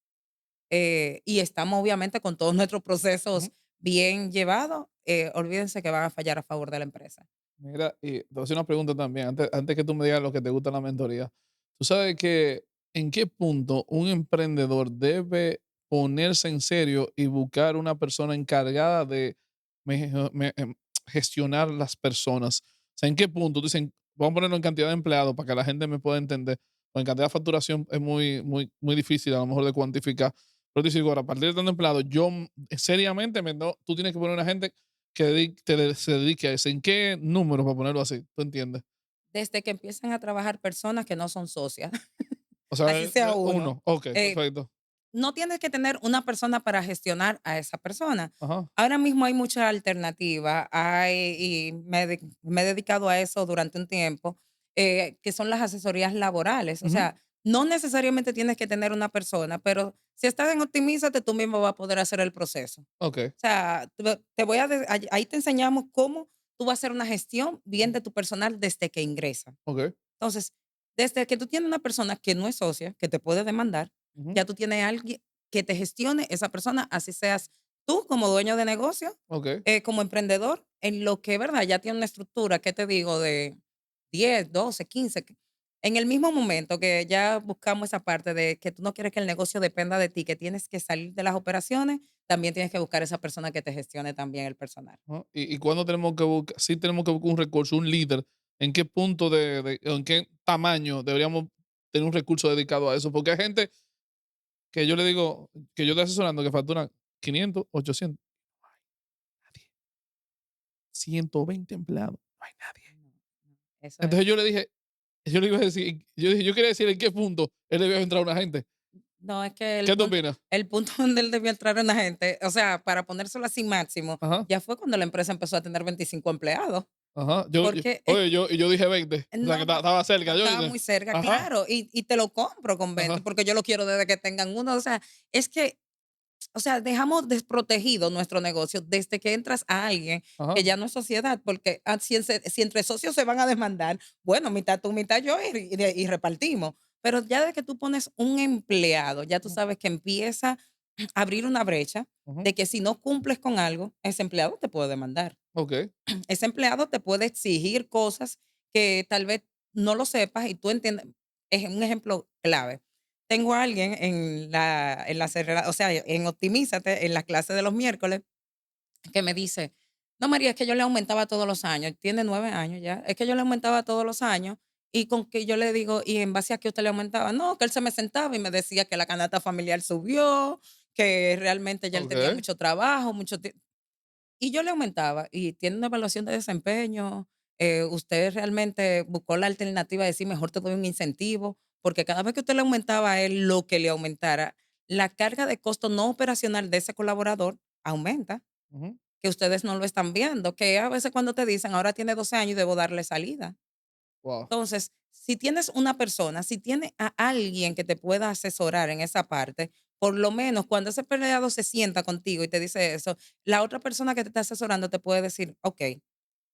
y estamos obviamente con todos nuestros Ujú. procesos bien llevados, olvídense que van a fallar a favor de la empresa. Mira, y te voy a hacer una pregunta también, antes que tú me digas lo que te gusta en la mentoría. ¿Tú sabes que en qué punto un emprendedor debe ponerse en serio y buscar una persona encargada de gestionar las personas? O sea, ¿en qué punto? Dicen, vamos a ponerlo en cantidad de empleados para que la gente me pueda entender. O en cantidad de facturación es muy, muy, muy difícil a lo mejor de cuantificar. Pero te digo, ahora, a partir de tanto empleados, seriamente, tú tienes que poner una gente que se dedique a eso. ¿En qué número, para ponerlo así? ¿Tú entiendes? Desde que empiezan a trabajar personas que no son socias, O sea, así sea uno. uno. Ok, eh, perfecto. no tienes que tener una persona para gestionar a esa persona. Ajá. Ahora mismo hay mucha alternativa, y me he dedicado a eso durante un tiempo, que son las asesorías laborales. O Ujú. sea, no necesariamente tienes que tener una persona, pero si estás en Optimízate, tú mismo vas a poder hacer el proceso. Ok, O sea, te voy a, ahí te enseñamos cómo tú vas a hacer una gestión bien ujú, de tu personal desde que ingresa. ok, Entonces, desde que tú tienes una persona que no es socia, que te puede demandar, ujú, ya tú tienes a alguien que te gestione esa persona, así seas tú como dueño de negocio, ok. como emprendedor, en lo que, ¿verdad? Ya tiene una estructura, ¿qué te digo? De 10, 12, 15. En el mismo momento que ya buscamos esa parte de que tú no quieres que el negocio dependa de ti, que tienes que salir de las operaciones, también tienes que buscar esa persona que te gestione también el personal. Ajá. Y cuándo tenemos que buscar, sí tenemos que buscar un recurso, un líder, en qué punto en qué tamaño deberíamos tener un recurso dedicado a eso, porque hay gente que yo le digo, que yo estoy asesorando que facturan 500, 800, nadie, 120 empleados, no hay nadie. No, no, eso es. Entonces yo le dije, yo le iba a decir, yo dije, yo quería decir en qué punto él debía entrar una gente. No, es que ¿Qué tú opinas? el punto donde él debió entrar una gente, o sea, para ponérselo así máximo, Ajá, ya fue cuando la empresa empezó a tener 25 empleados. ajá. Porque es Oye, yo dije 20, o sea que no, no, estaba no cerca. Yo estaba dije, muy cerca, ajá, claro, y te lo compro con 20 ajá, porque yo lo quiero desde que tengan uno. O sea, es que, o sea, dejamos desprotegido nuestro negocio desde que entras a alguien que ajá. ya no es sociedad, porque si entre socios se van a demandar, bueno, mitad tú, mitad yo, y repartimos. Pero ya de que tú pones un empleado, ya tú Ujú, sabes que empieza a abrir una brecha ujú. de que si no cumples con algo, ese empleado te puede demandar. Ok. Ese empleado te puede exigir cosas que tal vez no lo sepas y tú entiendes. Es un ejemplo clave. Tengo a alguien o sea, en Optimízate, en la clase de los miércoles, que me dice, no, María, es que yo le aumentaba todos los años, tiene 9 años ya, es que yo le aumentaba todos los años y con que yo le digo, ¿y en base a qué usted le aumentaba? No, que él se me sentaba y me decía que la canasta familiar subió, que realmente ya él tenía Ok. mucho trabajo, mucho tiempo. Y yo le aumentaba, y tiene una evaluación de desempeño, usted realmente buscó la alternativa de decir, mejor te doy un incentivo, porque cada vez que usted le aumentaba a él lo que le aumentara, la carga de costo no operacional de ese colaborador aumenta, Ujú. que ustedes no lo están viendo, que a veces cuando te dicen, ahora tiene 12 años y debo darle salida. Wow. Entonces, si tienes una persona, si tiene a alguien que te pueda asesorar en esa parte, por lo menos cuando ese empleado se sienta contigo y te dice eso, la otra persona que te está asesorando te puede decir, ok,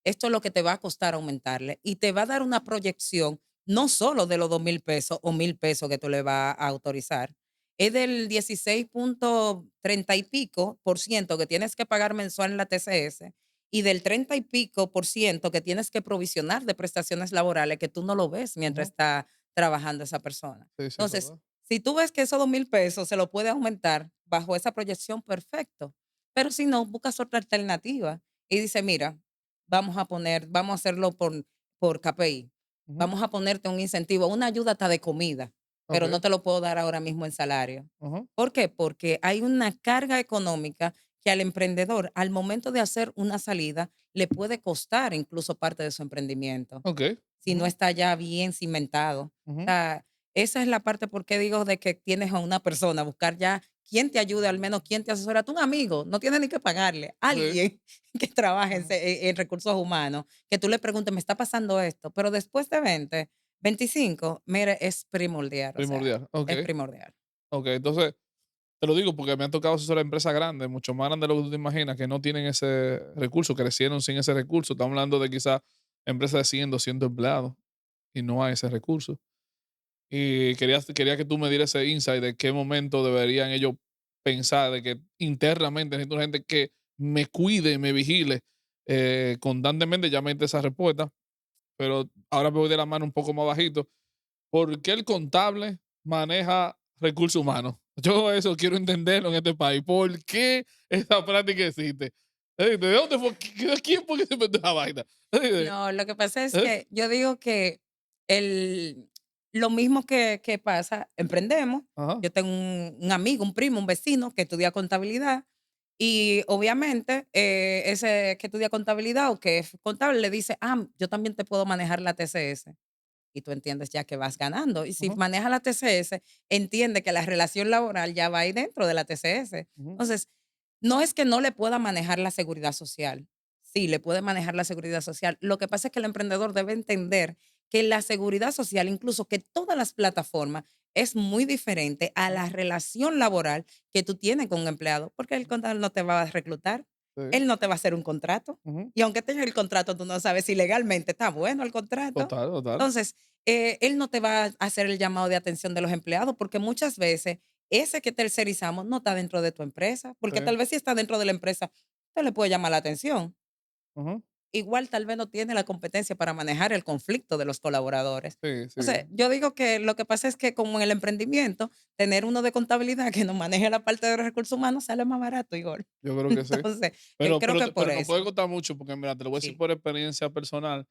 esto es lo que te va a costar aumentarle y te va a dar una proyección no solo de los 2,000 pesos o 1,000 pesos que tú le vas a autorizar, es del 16,30 y pico por ciento que tienes que pagar mensual en la TCS y del 30 y pico por ciento que tienes que provisionar de prestaciones laborales que tú no lo ves mientras Ujú. está trabajando esa persona. Sí, sí, es Entonces, verdad. si tú ves que esos 2,000 pesos se lo puede aumentar bajo esa proyección, perfecto. Pero si no, buscas otra alternativa y dice, mira, vamos a hacerlo por KPI. Ujú. Vamos a ponerte un incentivo, una ayuda hasta de comida, pero no Ok. te lo puedo dar ahora mismo en salario. Ujú. ¿Por qué? Porque hay una carga económica que al emprendedor, al momento de hacer una salida, le puede costar incluso parte de su emprendimiento Ok. si no Ujú, está ya bien cimentado. O ujú. sea, esa es la parte por qué digo de que tienes a una persona, buscar ya quien te ayude, al menos quien te asesora. Tú un amigo, no tienes ni que pagarle. Sí. Alguien que trabaje Ujú. en recursos humanos, que tú le preguntes, me está pasando esto, pero después de 20, 25, mire, es primordial, o sea, Primordial. Ok. es primordial. Ok. Entonces, te lo digo porque me han tocado asesorar empresas grandes, mucho más grandes de lo que tú te imaginas, que no tienen ese recurso, crecieron sin ese recurso. Estamos hablando de quizás empresas de 100, 200 empleados y no hay ese recurso. Y quería que tú me dieras ese insight de qué momento deberían ellos pensar de que internamente necesito gente que me cuide, me vigile constantemente. Ya me di esa respuesta, pero ahora me voy de la mano un poco más bajito. ¿Por qué el contable maneja recursos humanos? Yo eso quiero entenderlo en este país. ¿Por qué esa práctica existe? ¿De dónde fue? ¿Quién fue que se inventó esa vaina? No, lo que pasa es ¿Eh? que yo digo que el, lo mismo que pasa, emprendemos. Ajá, Yo tengo un amigo, un primo, un vecino que estudia contabilidad y obviamente ese que estudia contabilidad o que es contable le dice, yo también te puedo manejar la TCS. Y tú entiendes ya que vas ganando. Y si ajá, maneja la TCS, entiende que la relación laboral ya va ahí dentro de la TCS. ujú, Entonces, no es que no le pueda manejar la seguridad social. Sí, le puede manejar la seguridad social. Lo que pasa es que el emprendedor debe entender que la seguridad social, incluso que todas las plataformas, es muy diferente a ajá, la relación laboral que tú tienes con un empleado, porque el contador no te va a reclutar, sí, él no te va a hacer un contrato. ujú. Y aunque tenga el contrato, tú no sabes si legalmente está bueno el contrato. Total, total. Entonces, él no te va a hacer el llamado de atención de los empleados, porque muchas veces ese que tercerizamos no está dentro de tu empresa, porque Sí, tal vez si está dentro de la empresa, te le puede llamar la atención. ujú. igual tal vez no tiene la competencia para manejar el conflicto de los colaboradores. Sí, sí. Entonces, yo digo que lo que pasa es que como en el emprendimiento, tener uno de contabilidad que nos maneje la parte de los recursos humanos sale más barato, Igor. Yo creo que sí. Entonces, Pero, creo pero, que te- por pero no puede eso. costar mucho porque, mira, te lo voy a decir Sí, por experiencia personal.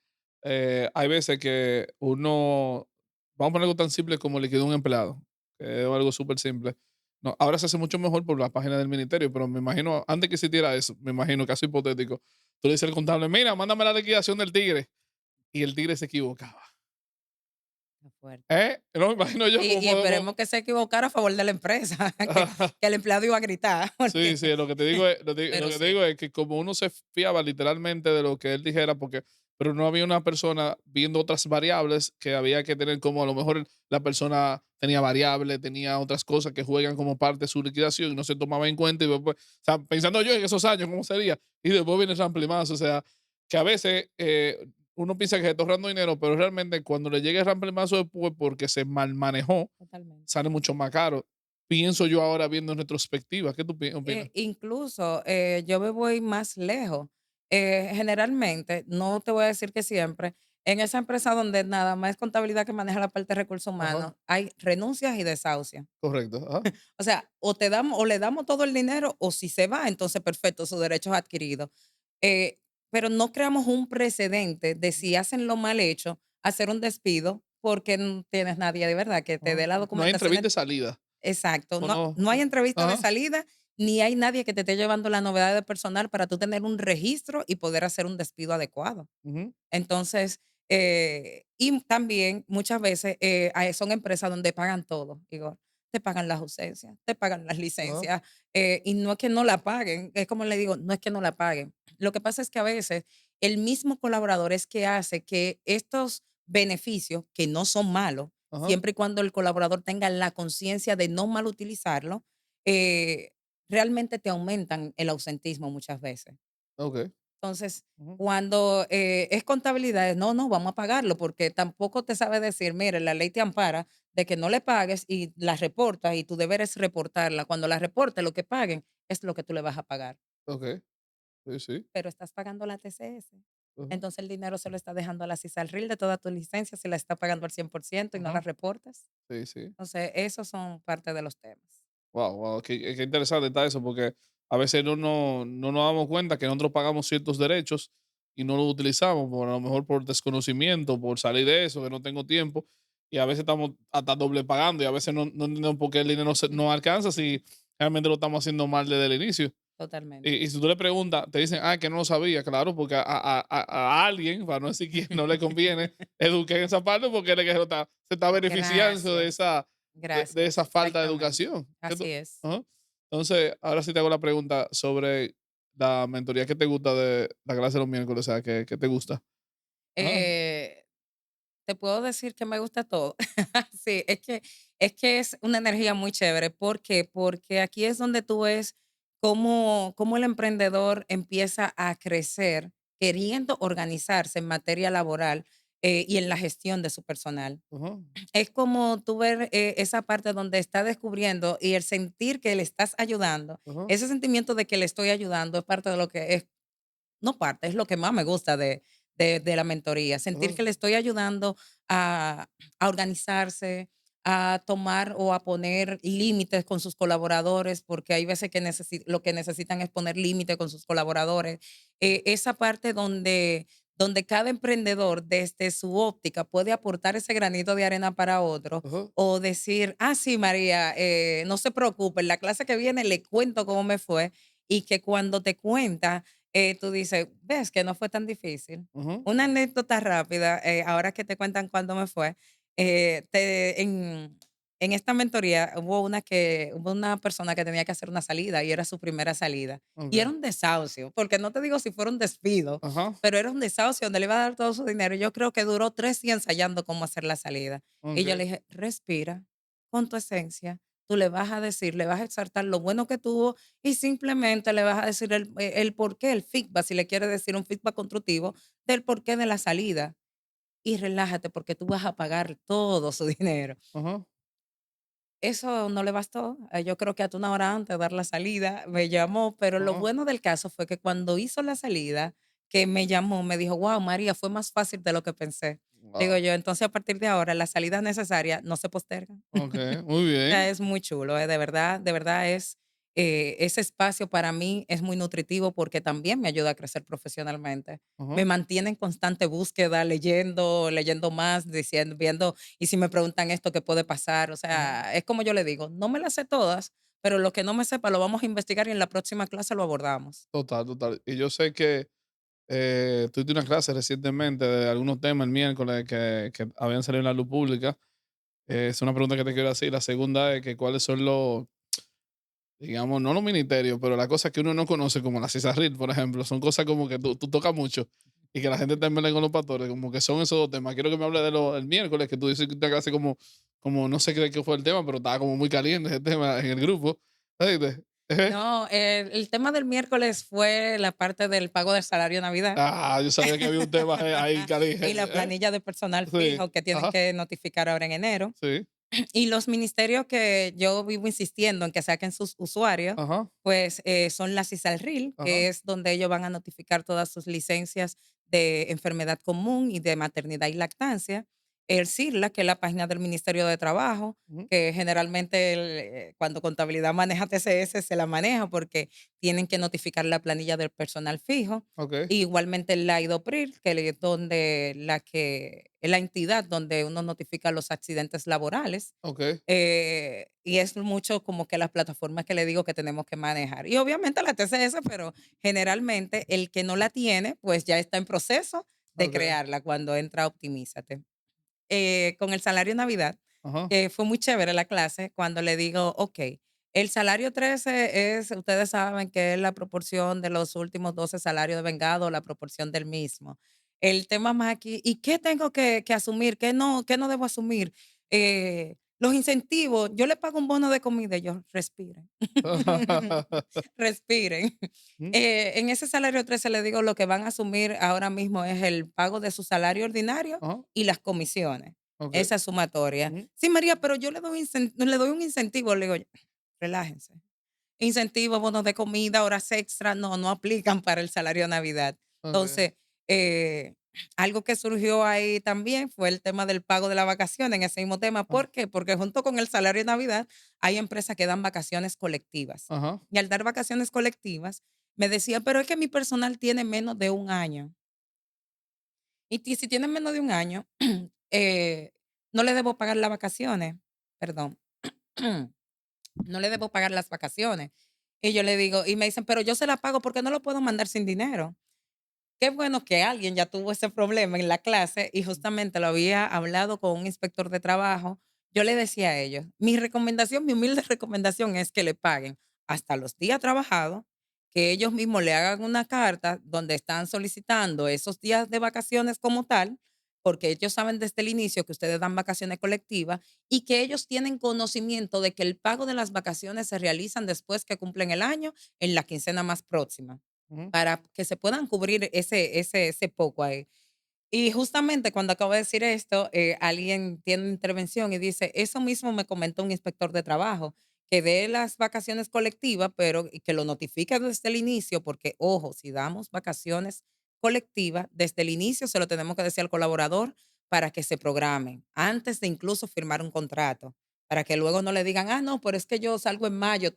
Hay veces que uno, vamos a poner algo tan simple como liquidar un empleado, que es algo súper simple. No, ahora se hace mucho mejor por la página del ministerio, pero me imagino, antes que existiera eso, me imagino, caso hipotético, tú le dices al contable, mira, mándame la liquidación del tigre, y el tigre se equivocaba. qué fuerte. No me imagino yo cómo Y podemos. esperemos que se equivocara a favor de la empresa, que el empleado iba a gritar, Sí, porque sí, lo que te digo es, lo pero que te sí, digo es que como uno se fiaba literalmente de lo que él dijera, porque, pero no había una persona viendo otras variables que había que tener, como a lo mejor la persona tenía variables, tenía otras cosas que juegan como parte de su liquidación y no se tomaba en cuenta. Y después, o sea, pensando yo en esos años, ¿cómo sería? Y después viene el más, o sea, que a veces uno piensa que se está ahorrando dinero, pero realmente cuando le llegue el más después, porque se mal manejó, totalmente. sale mucho más caro. Pienso yo ahora viendo en retrospectiva. ¿Qué tú opinas? Incluso, yo me voy más lejos. Generalmente, no te voy a decir que siempre, en esa empresa donde nada más es contabilidad que maneja la parte de recursos Ajá, humanos, hay renuncias y desahucios. correcto, ajá, O sea, o te damos o le damos todo el dinero, o si se va, entonces perfecto, sus derechos adquiridos. Eh, pero no creamos un precedente de si hacen lo mal hecho, hacer un despido, porque no tienes nadie de verdad que te ajá. dé la No hay documentación. entrevista de salida, Exacto, ¿o no hay no? entrevista de Ajá, salida, ni hay nadie que te esté llevando la novedad de personal para tú tener un registro y poder hacer un despido adecuado. ujú, Entonces, y también muchas veces, son empresas donde pagan todo, Igor. Te pagan las ausencias, te pagan las ajá, licencias, y no es que no la paguen, es como le digo, no es que no la paguen. Lo que pasa es que a veces el mismo colaborador es que hace que estos beneficios, que no son malos, ajá, siempre y cuando el colaborador tenga la conciencia de no mal utilizarlo, eh, realmente te aumentan el ausentismo muchas veces. okey, Entonces, ujú, cuando, es contabilidad, no, vamos a pagarlo, porque tampoco te sabe decir, mire, la ley te ampara de que no le pagues y la reportas y tu deber es reportarla. Cuando la reportes, lo que paguen es lo que tú le vas a pagar, okey, sí, sí, pero estás pagando la TCS. ujú, Entonces, el dinero se lo está dejando a la CISALRIL de toda tu licencia, si la está pagando al 100% y no la ajá, reportas. sí, sí. Entonces, esos son parte de los temas. Wow, qué interesante está eso, porque a veces no nos damos cuenta que nosotros pagamos ciertos derechos y no los utilizamos, por a lo mejor por desconocimiento, por salir de eso, que no tengo tiempo, y a veces estamos hasta doble pagando y a veces no entendemos por qué el dinero no alcanza si realmente lo estamos haciendo mal desde el inicio. Totalmente. Y si tú le preguntas, te dicen, que no lo sabía, claro, porque a alguien, para no decir quién, no le conviene educar en esa parte porque él es que se está beneficiando de Gracias, de esa gracias, falta de exactamente. educación. Así es. Ajá. Entonces, ahora sí te hago la pregunta sobre la mentoría. ¿Qué te gusta de la clase de los miércoles? O sea, ¿qué te gusta? Ajá, Eh, Te puedo decir que me gusta todo. Sí, es que es una energía muy chévere. ¿Por qué? Porque aquí es donde tú ves cómo el emprendedor empieza a crecer queriendo organizarse en materia laboral, y en la gestión de su personal. ajá, Es como tú ver, esa parte donde está descubriendo y el sentir que le estás ayudando. ajá, Ese sentimiento de que le estoy ayudando es parte de lo que es. No parte, es lo que más me gusta de la mentoría, sentir ajá, que le estoy ayudando a organizarse, a tomar o a poner límites con sus colaboradores, porque hay veces que lo que necesitan es poner límites con sus colaboradores. Esa parte donde cada emprendedor, desde su óptica, puede aportar ese granito de arena para otro, ajá, o decir: "Ah, sí, María, no se preocupe, en la clase que viene le cuento cómo me fue", y que cuando te cuenta, tú dices, ves que no fue tan difícil. ajá, Una anécdota rápida, ahora que te cuentan cuándo me fue, en esta mentoría hubo una persona que tenía que hacer una salida y era su primera salida. Y era okey, un desahucio, porque no te digo si fuera un despido, ajá, pero era un desahucio donde le iba a dar todo su dinero. Yo creo que duró 3 días ensayando cómo hacer la salida. Y yo okey, le dije, respira con tu esencia, tú le vas a decir, le vas a exaltar lo bueno que tuvo y simplemente le vas a decir el porqué, el feedback, si le quieres decir un feedback constructivo, del porqué de la salida. Y relájate porque tú vas a pagar todo su dinero. ajá, Eso no le bastó. Yo creo que hasta una hora antes de dar la salida me llamó, pero lo ajá, bueno del caso fue que cuando hizo la salida, que me llamó, me dijo: "Guau, María, fue más fácil de lo que pensé". Le digo Wow. yo: "Entonces, a partir de ahora, las salidas necesarias no se postergan". Okey, muy O bien. sea, es muy chulo, de verdad es, ese espacio para mí es muy nutritivo porque también me ayuda a crecer profesionalmente. Ajá, Me mantiene en constante búsqueda, leyendo más, diciendo, viendo, y si me preguntan esto, ¿qué puede pasar? O ajá. sea, es como yo le digo, no me las sé todas, pero lo que no me sepa lo vamos a investigar y en la próxima clase lo abordamos. Total, total. Y yo sé que, tuviste una clase recientemente de algunos temas el miércoles que habían salido en la luz pública. Es una pregunta que te quiero hacer. La segunda es que, ¿cuáles son los, digamos, no los ministerios, pero las cosas que uno no conoce, como la CISARRIT, por ejemplo? Son cosas como que tú tocas mucho y que la gente también con los pastores, como que son esos dos temas. Quiero que me hable de lo del miércoles, que tú dices que una clase como no sé qué fue el tema, pero estaba como muy caliente ese tema en el grupo. ¿Oíste? No, el tema del miércoles fue la parte del pago del salario de Navidad Ah, yo sabía que había un tema ahí y la caliente. planilla de personal Sí, fijo que tienen ajá, que notificar ahora en enero. sí, Y los ministerios que yo vivo insistiendo en que saquen sus usuarios, ajá, pues, son la CISALRIL, ajá, que es donde ellos van a notificar todas sus licencias de enfermedad común y de maternidad y lactancia. El CIRLA, que es la página del Ministerio de Trabajo, ujú, que generalmente cuando contabilidad maneja TCS se la maneja porque tienen que notificar la planilla del personal fijo. okey, Igualmente la IDOPRIL, que es donde es la entidad donde uno notifica los accidentes laborales, okey, y es mucho como que las plataformas que le digo que tenemos que manejar. Y obviamente la TCS, pero generalmente el que no la tiene, pues ya está en proceso de okey, crearla cuando entra a Optimízate. Con el salario Navidad, ajá, que fue muy chévere la clase, cuando le digo, ok, el salario 13 es, ustedes saben que es la proporción de los últimos 12 salarios de vengado, la proporción del mismo. El tema más aquí, ¿y qué tengo que asumir? Qué no debo asumir? Los incentivos, yo le pago un bono de comida, y yo, respiren, respiren. mm, En ese salario 13 le digo, lo que van a asumir ahora mismo es el pago de su salario ordinario ajá, y las comisiones, okey, esa sumatoria. ujú, Sí, María, pero yo le doy un incentivo, le digo, relájense. Incentivo, bonos de comida, horas extras, no, no aplican para el salario de Navidad. okey, Entonces, eh, algo que surgió ahí también fue el tema del pago de la vacación en ese mismo tema. ah, ¿Por qué? Porque junto con el salario de Navidad hay empresas que dan vacaciones colectivas. ajá, Y al dar vacaciones colectivas, me decía, pero es que mi personal tiene menos de un año. Si tienen menos de un año, eh, no le debo pagar las vacaciones. Perdón. No le debo pagar las vacaciones. Y yo le digo, y me dicen, pero yo se la pago porque no lo puedo mandar sin dinero. Qué bueno que alguien ya tuvo ese problema en la clase y justamente lo había hablado con un inspector de trabajo. Yo le decía a ellos, mi recomendación, mi humilde recomendación es que le paguen hasta los días trabajados, que ellos mismos le hagan una carta donde están solicitando esos días de vacaciones como tal, porque ellos saben desde el inicio que ustedes dan vacaciones colectivas y que ellos tienen conocimiento de que el pago de las vacaciones se realizan después que cumplen el año en la quincena más próxima ujú, para que se puedan cubrir ese poco ahí. Y justamente cuando acabo de decir esto, alguien tiene una intervención y dice, eso mismo me comentó un inspector de trabajo, que dé las vacaciones colectivas, pero y que lo notifique desde el inicio, porque ojo, si damos vacaciones colectivas, desde el inicio se lo tenemos que decir al colaborador para que se programen, antes de incluso firmar un contrato, para que luego no le digan, ah, no, pero es que yo salgo en mayo,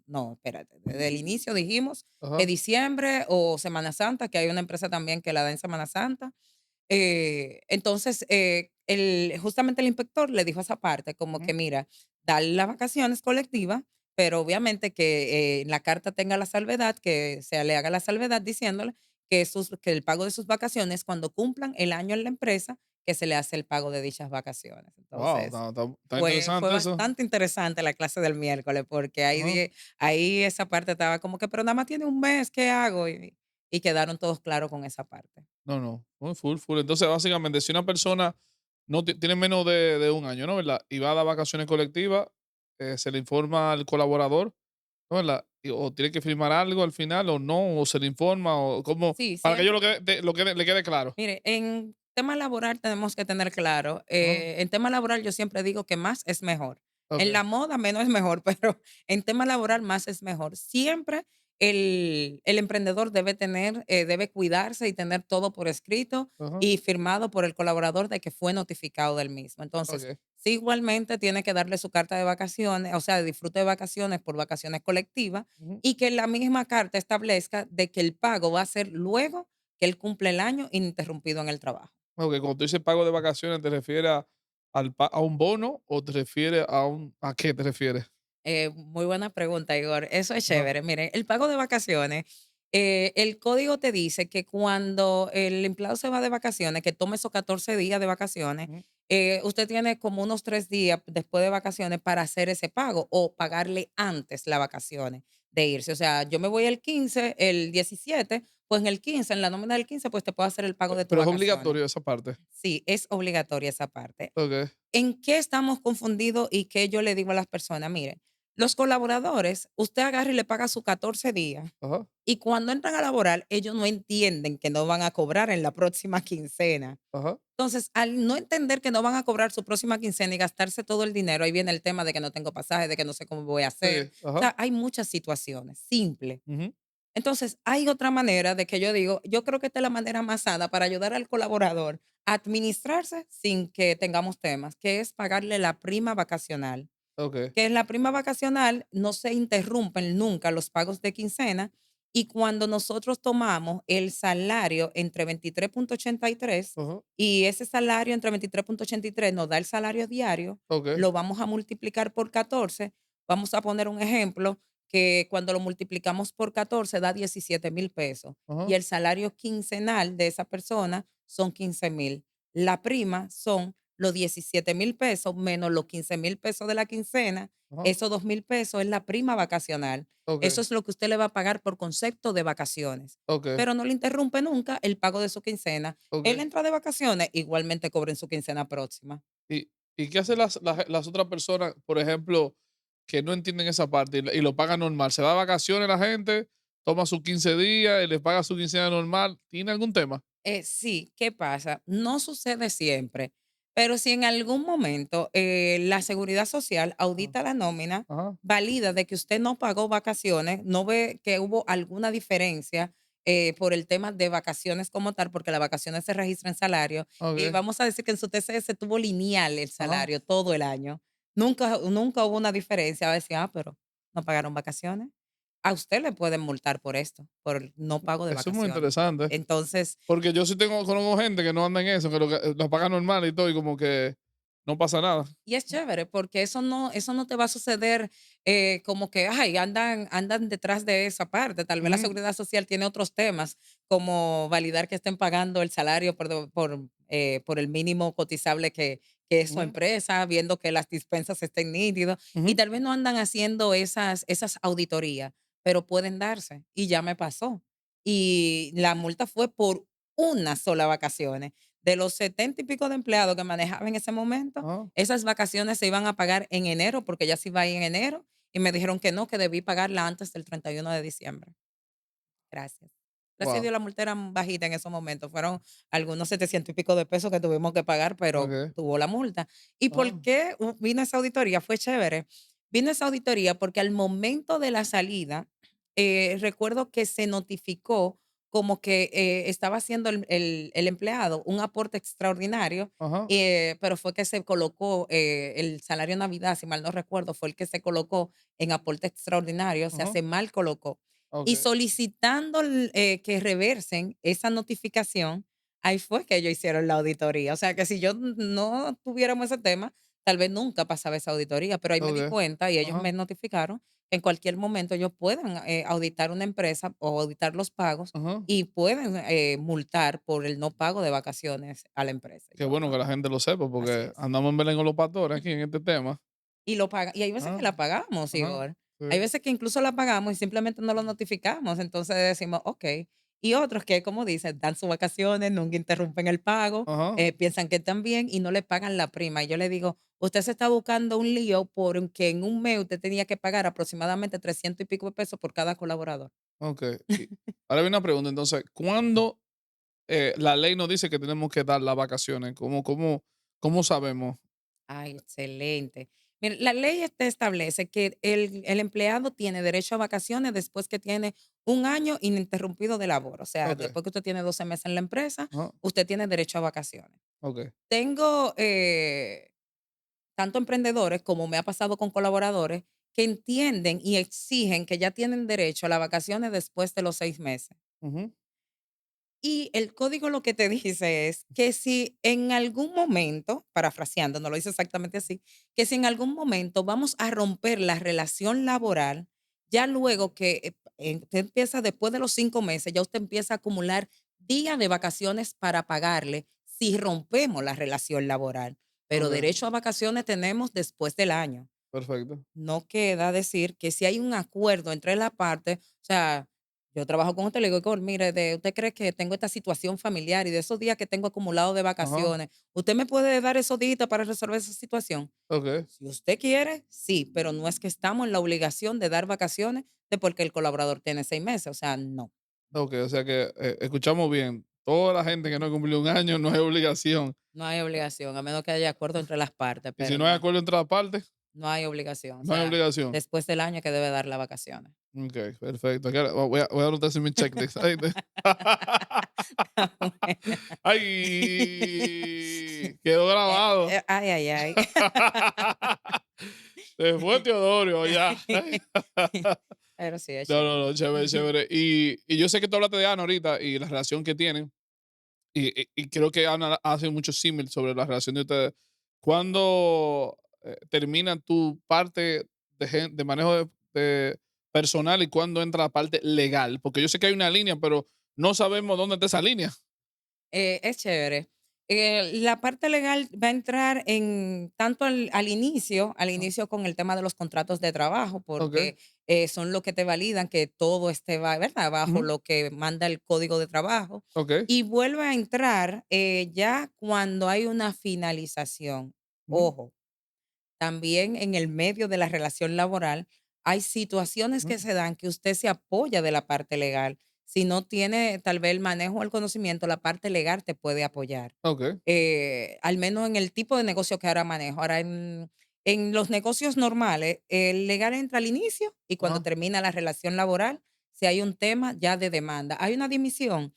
no, espérate, desde el inicio dijimos que ajá, diciembre o Semana Santa, que hay una empresa también que la da en Semana Santa, entonces, justamente el inspector le dijo esa parte, como ujú, que mira, dale las vacaciones colectivas, pero obviamente que en la carta tenga la salvedad, que se le haga la salvedad diciéndole que el pago de sus vacaciones, cuando cumplan el año en la empresa, que se le hace el pago de dichas vacaciones. guau, Entonces, está fue interesante eso, bastante interesante la clase del miércoles, porque ajá, ahí esa parte estaba como que, pero nada más tiene un mes, ¿qué hago? Y quedaron todos claros con esa parte. no, no, full, full. Entonces, básicamente, si una persona no tiene menos de un año, ¿no? ¿Verdad? Y va a dar vacaciones colectivas, se le informa al colaborador, ¿no? ¿Verdad? O tiene que firmar algo al final, o no, o se le informa, o cómo, Sí, para que yo siempre. le quede claro. Mire, en tema laboral tenemos que tener claro, Ajá, en tema laboral yo siempre digo que más es mejor. En ok, la moda menos es mejor, pero en tema laboral más es mejor. Siempre el emprendedor debe tener, debe cuidarse y tener todo por escrito Ajá. y firmado por el colaborador de que fue notificado del mismo. Entonces, Okey. sí, igualmente tiene que darle su carta de vacaciones, o sea, de disfrute de vacaciones por vacaciones colectivas Ujú. y que la misma carta establezca de que el pago va a ser luego que él cumple el año ininterrumpido en el trabajo. Okey, cuando tú dices pago de vacaciones, ¿te refieres a un bono o te refieres a qué te refieres? Muy buena pregunta, Igor. Eso es Ajá. chévere. Mire, el pago de vacaciones, el código te dice que cuando el empleado se va de vacaciones, que tome esos 14 días de vacaciones, Ujú. usted tiene como unos 3 días después de vacaciones para hacer ese pago o pagarle antes las vacaciones de irse. O sea, yo me voy el 15, el 17, pues en el 15, en la nómina del 15, pues te puedo hacer el pago de tus Pero es vacaciones. obligatorio esa parte. Sí, es obligatoria esa parte. Okey. ¿En qué estamos confundidos y qué yo le digo a las personas? Mire, los colaboradores, usted agarra y le paga sus 14 días Ajá. y cuando entran a laborar, ellos no entienden que no van a cobrar en la próxima quincena. Ajá. Entonces, al no entender que no van a cobrar su próxima quincena y gastarse todo el dinero, ahí viene el tema de que no tengo pasaje, de que no sé cómo voy a hacer. Sí. O Ajá. sea, hay muchas situaciones, simple. Ujú. Entonces, hay otra manera de que yo digo, yo creo que esta es la manera más sana para ayudar al colaborador a administrarse sin que tengamos temas, que es pagarle la prima vacacional. Okey. Que en la prima vacacional no se interrumpen nunca los pagos de quincena y cuando nosotros tomamos el salario entre 23.83 Ajá. y ese salario entre 23.83 nos da el salario diario, Okey. lo vamos a multiplicar por 14. Vamos a poner un ejemplo que cuando lo multiplicamos por 14 da 17,000 pesos y Ajá. el salario quincenal de esa persona son 15,000. La prima son los 17,000 pesos menos los 15,000 pesos de la quincena, Ajá. esos 2,000 pesos es la prima vacacional. Eso Okey. es lo que usted le va a pagar por concepto de vacaciones. Okey. Pero no le interrumpe nunca el pago de su quincena. Él Okey. entra de vacaciones, igualmente cobra en su quincena próxima. ¿Y qué hacen las otras personas, por ejemplo, que no entienden esa parte y lo pagan normal? ¿Se va de vacaciones la gente, toma sus 15 días y les paga su quincena normal? ¿Tiene algún tema? Sí, ¿qué pasa? No sucede siempre, pero si en algún momento la Seguridad Social Ajá. audita la nómina, Ajá. valida de que usted no pagó vacaciones, no ve que hubo alguna diferencia por el tema de vacaciones como tal, porque las vacaciones se registran en salario, y Okey. vamos a decir que en su TCS tuvo lineal el Ajá. salario todo el año. Nunca hubo una diferencia. Va a decir, pero no pagaron vacaciones. A usted le pueden multar por esto, por el no pago de Eso es muy vacaciones. interesante, Entonces, porque yo sí conozco gente que no anda en eso, que lo paga normal y todo, y como que no pasa nada. y es chévere, porque eso no te va a suceder, como que, ay, andan detrás de esa parte. Tal vez la Ujú. Seguridad Social tiene otros temas, como validar que estén pagando el salario por el mínimo cotizable que es su Ujú. empresa, viendo que las dispensas estén nítidos, y Ujú. tal vez no andan haciendo esas auditorías, pero pueden darse, y ya me pasó. Y la multa fue por una sola vacaciones. De los 70 y pico de empleados que manejaba en ese momento, Ajá. esas vacaciones se iban a pagar en enero, porque ya se iba a ir en enero, y me dijeron que no, que debí pagarla antes del 31 de diciembre. Gracias. Gracias a Dios Wow. la multa era bajita en esos momentos, fueron algunos 700 y pico de pesos que tuvimos que pagar, pero Okey. tuvo la multa. ¿Y por Ah. qué vino esa auditoría? Fue chévere. Vino esa auditoría porque al momento de la salida, recuerdo que se notificó como que estaba haciendo el empleado un aporte extraordinario, Ajá. pero fue que se colocó el salario Navidad, si mal no recuerdo, fue el que se colocó en aporte extraordinario, o sea, Ajá. se mal colocó y Okey. solicitando que reversen esa notificación, ahí fue que ellos hicieron la auditoría. O sea, que si yo no tuviéramos ese tema, tal vez nunca pasaba esa auditoría, pero ahí me di Okey. cuenta y ellos Ajá. me notificaron que en cualquier momento ellos pueden auditar una empresa o auditar los pagos Ajá. y pueden multar por el no pago de vacaciones a la empresa. Qué Yo, bueno que la gente lo sepa, así porque es. andamos en Belén con los pastores aquí en este tema. Y hay veces Ah. que la pagamos, Ajá. Igor. Hay Sí. veces que incluso la pagamos y simplemente no lo notificamos, entonces decimos: "Okey". Y otros que, como dicen, dan sus vacaciones, nunca interrumpen el pago, Ajá. piensan que están bien y no le pagan la prima. Y yo le digo: "Usted se está buscando un lío porque en un mes usted tenía que pagar aproximadamente 300 y pico de pesos por cada colaborador". Okey. Y ahora viene una pregunta, entonces, ¿cuándo, la ley nos dice que tenemos que dar las vacaciones? ¿Cómo sabemos? Ay, excelente. Mire, la ley te establece que el empleado tiene derecho a vacaciones después que tiene un año ininterrumpido de labor. O sea, Okey. después que usted tiene 12 meses en la empresa, Ajá. usted tiene derecho a vacaciones. Okey. Tengo tanto emprendedores como me ha pasado con colaboradores que entienden y exigen que ya tienen derecho a las vacaciones después de los 6 meses. Ujú. Y el código lo que te dice es que si en algún momento, parafraseando, no lo dice exactamente así, que si en algún momento vamos a romper la relación laboral, ya luego que usted empieza después de los 5 meses, ya usted empieza a acumular días de vacaciones para pagarle si rompemos la relación laboral. Pero Okey, derecho a vacaciones tenemos después del año. perfecto. No queda decir que si hay un acuerdo entre las partes, o sea, yo trabajo con usted, le digo: Mire, ¿usted cree que tengo esta situación familiar y de esos días que tengo acumulados de Ajá. vacaciones, usted me puede dar esos días para resolver esa situación? Okey, Si usted quiere, sí, pero no es que estamos en la obligación de dar vacaciones de porque el colaborador tiene 6 meses, o sea, no, okey, o sea que, escuchamos bien. Toda la gente que no cumplió un año no es obligación. no hay obligación, a menos que haya acuerdo entre las partes, Y si pero no hay no, acuerdo entre las partes, no hay obligación, o no hay sea, obligación. después del año que debe dar las vacaciones. Okey, perfecto. Aquí ahora voy a anotar eso en mi checklist. ¿Oíste? Ay, quedó grabado. Ay, ay, ay. Se fue Teodorio ya. Pero sí, es No, no, chévere. no, chévere, chévere. Y yo sé que tú hablaste de Ana ahorita y la relación que tienen, y creo que Ana hace mucho símil sobre la relación de ustedes. ¿Cuándo termina tu parte de manejo de personal y cuándo entra la parte legal? Porque yo sé que hay una línea, pero no sabemos dónde está esa línea. Es chévere. La parte legal va a entrar en tanto al Ah, inicio con el tema de los contratos de trabajo, ok. porque son los que te validan que todo esté, ¿verdad? Bajo Ujú, lo que manda el código de trabajo. ok. Y vuelve a entrar ya cuando hay una finalización. Ujú, Ojo, también en el medio de la relación laboral hay situaciones ujú, que se dan que usted se apoya de la parte legal. Si no tiene tal vez el manejo o el conocimiento, la parte legal te puede apoyar. ok. Al menos en el tipo de negocio que ahora manejo. Ahora, en los negocios normales, el legal entra al inicio y cuando Ajá. termina la relación laboral, si hay un tema ya de demanda. Hay una dimisión.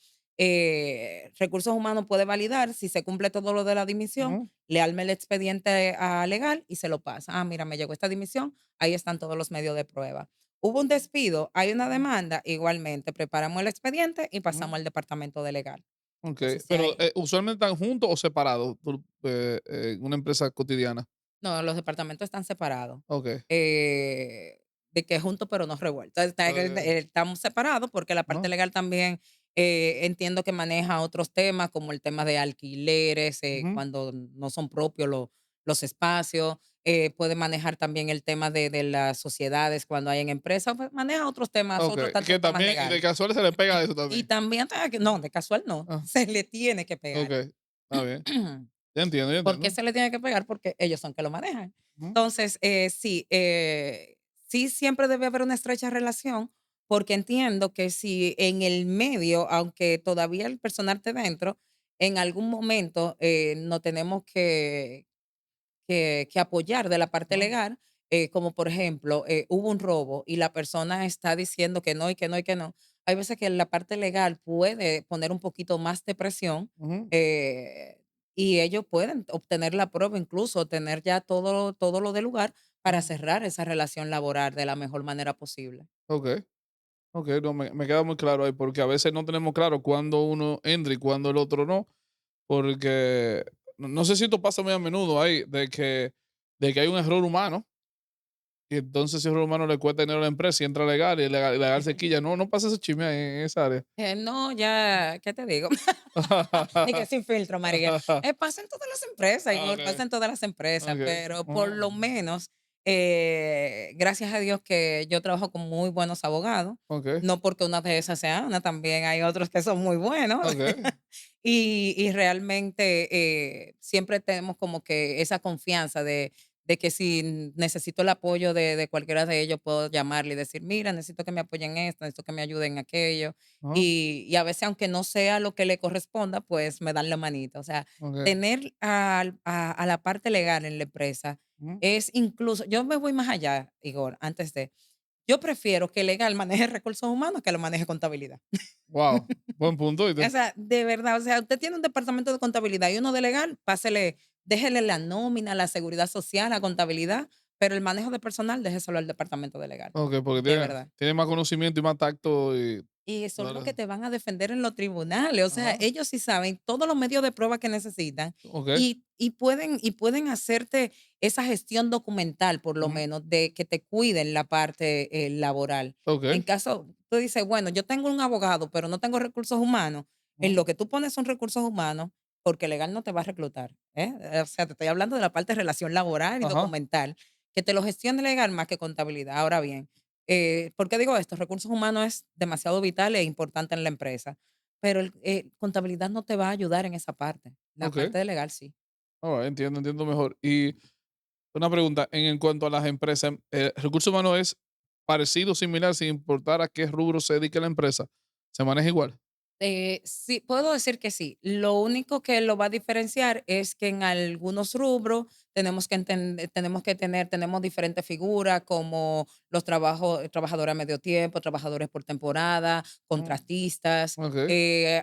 Recursos humanos puede validar si se cumple todo lo de la dimisión, Ujú, le arma el expediente a legal y se lo pasa. Ah, mira, me llegó esta dimisión, ahí están todos los medios de prueba. Hubo un despido, hay una demanda, igualmente preparamos el expediente y ujú. pasamos al departamento de legal. Okey, Entonces, si pero, hay, ¿usualmente están juntos o separados en una empresa cotidiana? no, los departamentos están separados. Okey, De que juntos pero no revueltos. Estamos separados porque la parte ajá, legal también entiendo que maneja otros temas como el tema de alquileres, ujú, cuando no son propios los espacios. Puede manejar también el tema de las sociedades cuando hay en empresas. Pues, maneja otros temas, otros okey, tantos que temas también de legales. casual se le pega eso Y también. también, no, de casual no, Ah, se le tiene que pegar. okey, está bien. Ya entiendo, ya ¿Por qué entiendo. se le tiene que pegar? Porque ellos son que lo manejan. Ujú, Entonces, sí, sí siempre debe haber una estrecha relación, porque entiendo que si en el medio, aunque todavía el personal esté dentro, en algún momento nos tenemos que apoyar de la parte ajá, legal, como por ejemplo, hubo un robo y la persona está diciendo que no y que no y que no. Hay veces que la parte legal puede poner un poquito más de presión ujú, eh, y ellos pueden obtener la prueba, incluso tener ya todo lo del lugar para ujú. cerrar esa relación laboral de la mejor manera posible. Okey, okey, no, me queda muy claro ahí, porque a veces no tenemos claro cuándo uno entra y cuándo el otro no, porque no sé si esto pasa muy a menudo ahí, de que hay un error humano. Y entonces si a un humano le cuesta dinero a la empresa y entra legal y legal se quilla. No, no pasa ese chisme ahí en esa área. No, ya, ¿qué te digo? Ni que sin filtro, María. Pasa en todas las empresas, Ah, igual pasa okey, en todas las empresas, okey. pero por Ujú, lo menos, gracias a Dios que yo trabajo con muy buenos abogados. okey, No porque una de esas sea Ana, también hay otros que son muy buenos. okey. Y realmente siempre tenemos como que esa confianza de que si necesito el apoyo de cualquiera de ellos, puedo llamarle y decir: "Mira, necesito que me apoyen en esto, necesito que me ayuden en aquello". Ajá, Y a veces, aunque no sea lo que le corresponda, pues me dan la manita. O sea, okey, tener a la parte legal en la empresa ujú. es incluso yo me voy más allá, Igor, antes de yo prefiero que legal maneje recursos humanos que lo maneje contabilidad. Guau, buen punto, O ¿viste? sea, de verdad, o sea, usted tiene un departamento de contabilidad y uno de legal, pásele, déjele la nómina, la seguridad social, la contabilidad, pero el manejo de personal, déjeselo al departamento de legal, Okey, porque de tiene verdad. tiene más conocimiento y más tacto y Y son toda los que la te van a defender en los tribunales. O sea, ajá, ellos sí saben todos los medios de prueba que necesitan okey, y pueden hacerte esa gestión documental, por lo ujú, menos, de que te cuiden la parte laboral. En okey, caso, tú dices, bueno, yo tengo un abogado, pero no tengo recursos humanos. En ujú, lo que tú pones son recursos humanos, porque legal no te va a reclutar. O sea, te estoy hablando de la parte de relación laboral y ajá, documental, que te lo gestione legal más que contabilidad. Ahora bien, ¿por qué digo esto? Recursos humanos es demasiado vital e importante en la empresa, pero contabilidad no te va a ayudar en esa parte. La okey. parte de legal sí. Alright, entiendo mejor. Y una pregunta, en cuanto a las empresas, ¿recursos humanos es parecido, similar, sin importar a qué rubro se dedique la empresa? ¿Se maneja igual? Sí, puedo decir que sí. Lo único que lo va a diferenciar es que en algunos rubros tenemos diferentes figuras como trabajadores a medio tiempo, trabajadores por temporada, Mm, contratistas. okey,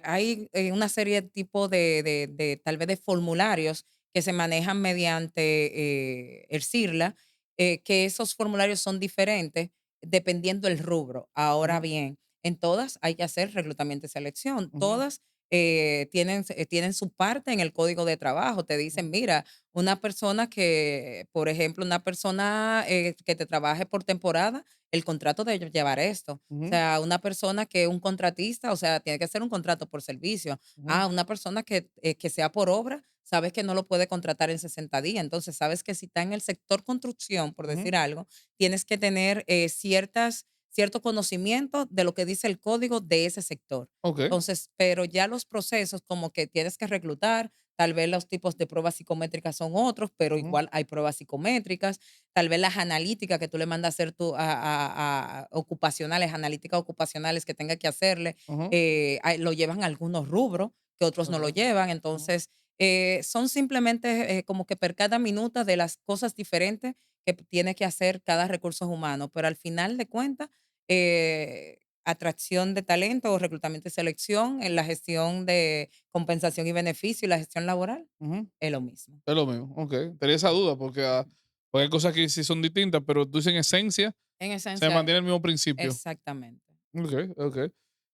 Hay una serie de tipo tal vez de formularios que se manejan mediante el CIRLA, que esos formularios son diferentes dependiendo del rubro. Ahora ujú, bien, en todas hay que hacer reclutamiento y selección. ujú, Todas tienen su parte en el código de trabajo. Te dicen, ujú, mira, una persona que, por ejemplo, una persona que te trabaje por temporada, el contrato debe llevar esto. O ujú, sea, una persona que es un contratista, o sea, tiene que ser un contrato por servicio. ujú, Una persona que sea por obra, sabes que no lo puede contratar en 60 días. Entonces, sabes que si está en el sector construcción, por ujú, decir algo, tienes que tener cierto conocimiento de lo que dice el código de ese sector. okey, Entonces, pero ya los procesos como que tienes que reclutar, tal vez los tipos de pruebas psicométricas son otros, pero ujú, igual hay pruebas psicométricas, tal vez las analíticas que tú le mandas a hacer a ocupacionales, analíticas ocupacionales que tenga que hacerle, ujú, lo llevan a algunos rubros que otros no lo okey, llevan. ujú. Entonces, son simplemente como que per cada minuta de las cosas diferentes que tiene que hacer cada recursos humano, pero al final de cuentas, atracción de talento o reclutamiento y selección en la gestión de compensación y beneficio y la gestión laboral, Ujú, es lo mismo. es lo mismo, okey. Tenía esa duda porque, porque hay cosas que sí son distintas, pero tú dices en esencia En se esencia, mantiene el mismo principio. exactamente. Okey, okey.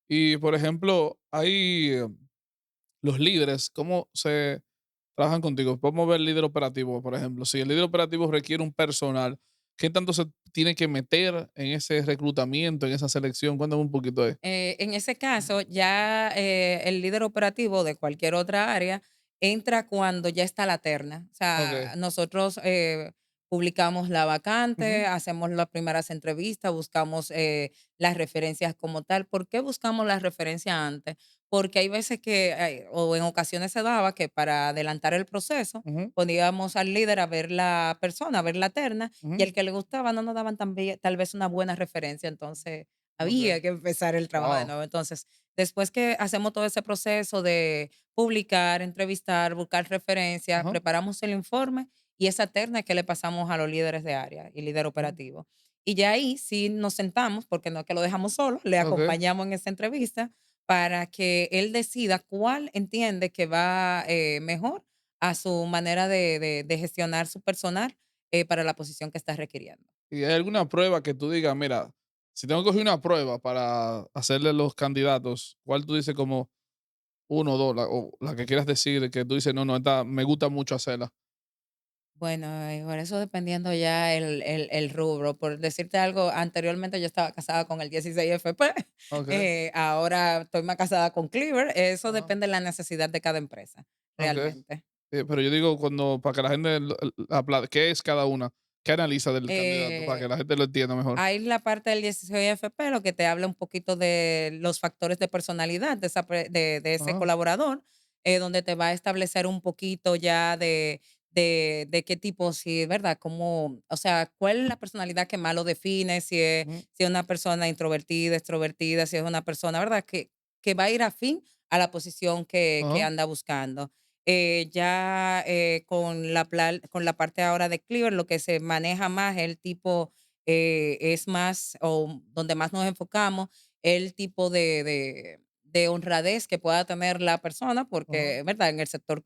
Y, por ejemplo, hay, los líderes, ¿cómo se trabajan contigo? Vamos a ver el líder operativo, por ejemplo. Si el líder operativo requiere un personal, ¿qué tanto se tiene que meter en ese reclutamiento, en esa selección? Cuéntame un poquito ahí. En ese caso, ya el líder operativo de cualquier otra área entra cuando ya está la terna. O Okey. sea, nosotros publicamos la vacante, Ujú, hacemos las primeras entrevistas, buscamos las referencias como tal. ¿Por qué buscamos las referencias antes? Porque hay veces o en ocasiones se daba que para adelantar el proceso, ujú, poníamos al líder a ver la persona, a ver la terna, y ujú. el que le gustaba no nos daban tal vez una buena referencia. Entonces, Okey. había que empezar el trabajo de Guau. nuevo. Entonces, después que hacemos todo ese proceso de publicar, entrevistar, buscar referencias, Ajá. preparamos el informe y esa terna que le pasamos a los líderes de área y líder Ujú. operativo. Y ya ahí sí nos sentamos, porque no es que lo dejamos solo, le Okey. acompañamos en esa entrevista para que él decida cuál entiende que va mejor a su manera de gestionar su personal para la posición que está requiriendo. ¿Y hay alguna prueba que tú digas, mira, si tengo que coger una prueba para hacerle los candidatos, cuál tú dices como uno o 2, o la que quieras decir, que tú dices, no, no, esta me gusta mucho hacerla? Bueno, por eso dependiendo ya el rubro. Por decirte algo, anteriormente yo estaba casada con el 16FP, Okey. ahora estoy más casada con Cleaver. Eso Ajá. depende de la necesidad de cada empresa, Okey. realmente. Pero yo digo cuando para que la gente ¿qué es cada una? ¿Qué analiza del candidato? Para que Eh, la gente lo entienda mejor. Hay la parte del 16FP, lo que te habla un poquito de los factores de personalidad de ese Ajá. colaborador, donde te va a establecer un poquito ya de qué tipo, si es verdad, cómo, o sea, cuál es la personalidad que más lo define, Ujú. si es una persona introvertida, extrovertida, si es una persona, ¿verdad? Que va a ir afín a la posición que Ajá. anda buscando. Ya con la parte ahora de Cleaver, lo que se maneja más, el tipo es más, o donde más nos enfocamos, el tipo de honradez que pueda tener la persona, Ajá. porque, ¿verdad? En el sector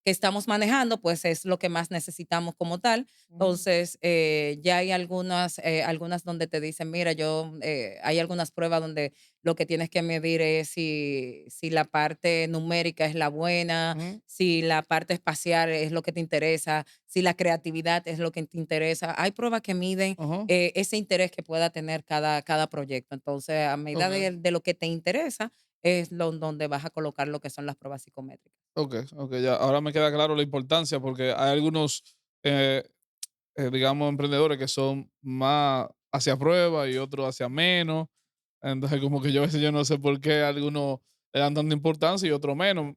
que estamos manejando, pues es lo que más necesitamos como tal. Ujú. Entonces, ya hay algunas donde te dicen, mira, hay algunas pruebas donde lo que tienes que medir es si la parte numérica es la buena, Ujú. si la parte espacial es lo que te interesa, si la creatividad es lo que te interesa. Hay pruebas que miden Ajá. ese interés que pueda tener cada proyecto. Entonces, a medida Okey, de lo que te interesa, es donde vas a colocar lo que son las pruebas psicométricas. okey, ya. Ahora me queda claro la importancia, porque hay algunos, eh digamos, emprendedores que son más hacia prueba y otros hacia menos. Entonces, como que yo a veces yo no sé por qué algunos le dan tanta importancia y otros menos.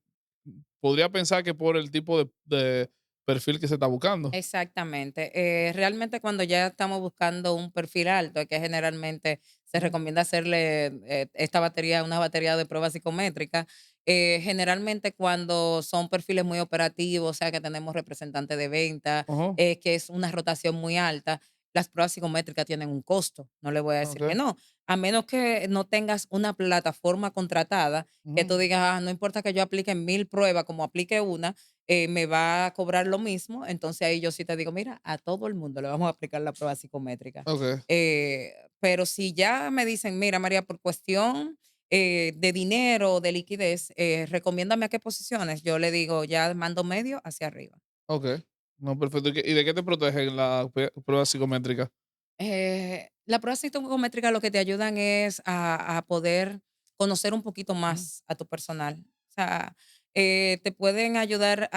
Podría pensar que por el tipo de perfil que se está buscando. Exactamente. Realmente cuando ya estamos buscando un perfil alto, que generalmente se Ujú. recomienda hacerle esta batería, una batería de pruebas psicométricas. Generalmente cuando son perfiles muy operativos, o sea que tenemos representantes de venta, Ajá. que es una rotación muy alta, las pruebas psicométricas tienen un costo, no le voy a decir que Okey. no, a menos que no tengas una plataforma contratada, que tú Ujú. digas, no importa que yo aplique 1000 pruebas, como aplique una, me va a cobrar lo mismo, entonces ahí yo sí te digo, mira, a todo el mundo le vamos a aplicar la prueba psicométrica. Okey, Pero si ya me dicen, mira, María, por cuestión de dinero, de liquidez, recomiéndame a qué posiciones, yo le digo, ya mando medio hacia arriba. okey. No, perfecto. ¿Y de qué te protegen las pruebas psicométricas? La prueba psicométrica lo que te ayudan es a poder conocer un poquito Ujú. más a tu personal. O sea, te pueden ayudar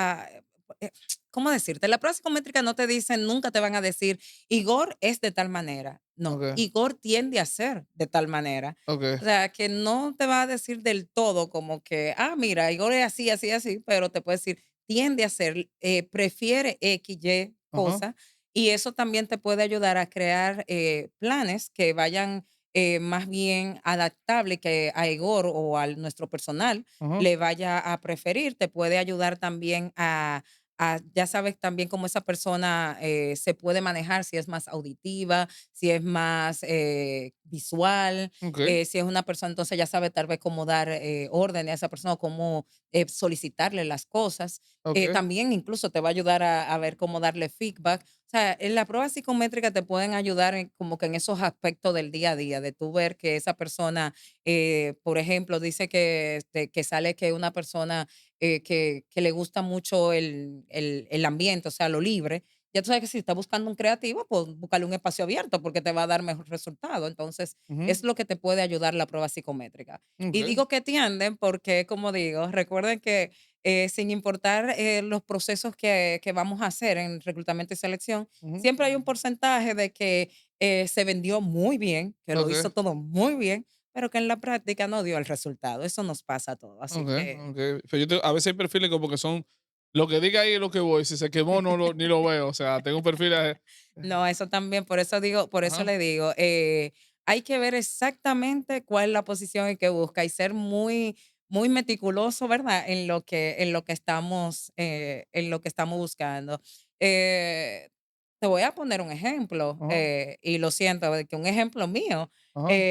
eh, ¿cómo decirte? La prueba psicométrica no te dicen, nunca te van a decir, Igor es de tal manera. No, Okey, Igor tiende a ser de tal manera. okey, O sea, que no te va a decir del todo como que, mira, Igor es así, así, así, pero te puede decir, tiende a ser, prefiere X, Y ajá, cosa, y eso también te puede ayudar a crear planes que vayan más bien adaptables, que a Igor o a nuestro personal ajá, le vaya a preferir. Te puede ayudar también ya sabes también cómo esa persona se puede manejar, si es más auditiva, si es más visual, okey, si es una persona, entonces ya sabe tal vez cómo dar orden a esa persona, cómo solicitarle las cosas. okey, También incluso te va a ayudar a ver cómo darle feedback. O sea, en la prueba psicométrica te pueden ayudar como que en esos aspectos del día a día, de tú ver que esa persona, por ejemplo, dice que sale que una persona que le gusta mucho el ambiente, o sea, lo libre. Ya tú sabes que si estás buscando un creativo, pues búscale un espacio abierto porque te va a dar mejor resultado. Entonces, ujú, es lo que te puede ayudar la prueba psicométrica. Y okey, digo que tienden porque, como digo, recuerden que sin importar los procesos que vamos a hacer en reclutamiento y selección, ujú, siempre hay un porcentaje de que se vendió muy bien, que lo okey. hizo todo muy bien, pero que en la práctica no dio el resultado. Eso nos pasa a todos. Así Okey, que okey. Pero a veces hay perfiles como que son lo que diga ahí es lo que voy, si se quemó ni lo veo, o sea, tengo un perfil, no, eso también, por eso digo, por eso ajá, le digo, hay que ver exactamente cuál es la posición que busca y ser muy meticuloso, ¿verdad? En lo que estamos buscando. Eh, Te voy a poner un ejemplo, ajá, y lo siento, de que un ejemplo mío, ajá,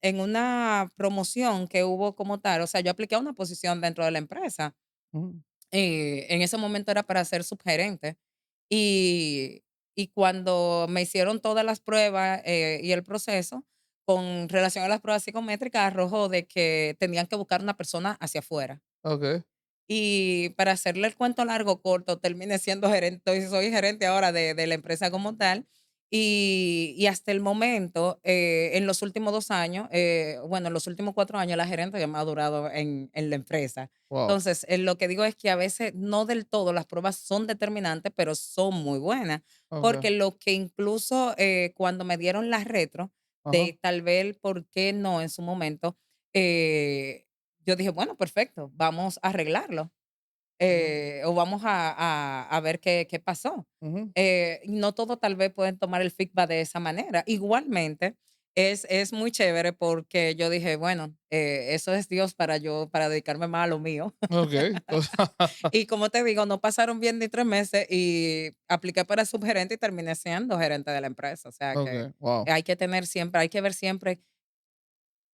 en una promoción que hubo como tal, o sea, yo apliqué a una posición dentro de la empresa. ujú, En ese momento era para ser subgerente. Y, y cuando me hicieron todas las pruebas y el proceso, con relación a las pruebas psicométricas, arrojó de que tenían que buscar una persona hacia afuera. okey, Y para hacerle el cuento largo, corto, terminé siendo gerente, soy gerente ahora de la empresa como tal. Y hasta el momento, en los últimos 2 años, bueno, en los últimos 4 años, la gerente que me ha durado en la empresa. wow, Entonces, lo que digo es que a veces no del todo las pruebas son determinantes, pero son muy buenas, okey, porque lo que incluso cuando me dieron la retro ajá, de tal vez el por qué no en su momento, yo dije, bueno, perfecto, vamos a arreglarlo. Ujú, o vamos a ver qué pasó. ujú. No todo tal vez pueden tomar el feedback de esa manera. Igualmente, es muy chévere porque yo dije, bueno, eso es Dios para yo, para dedicarme más a lo mío. Okey. Y como te digo, no pasaron bien ni 3 meses y apliqué para subgerente y terminé siendo gerente de la empresa. O sea que Okey, wow. hay que tener siempre, hay que ver siempre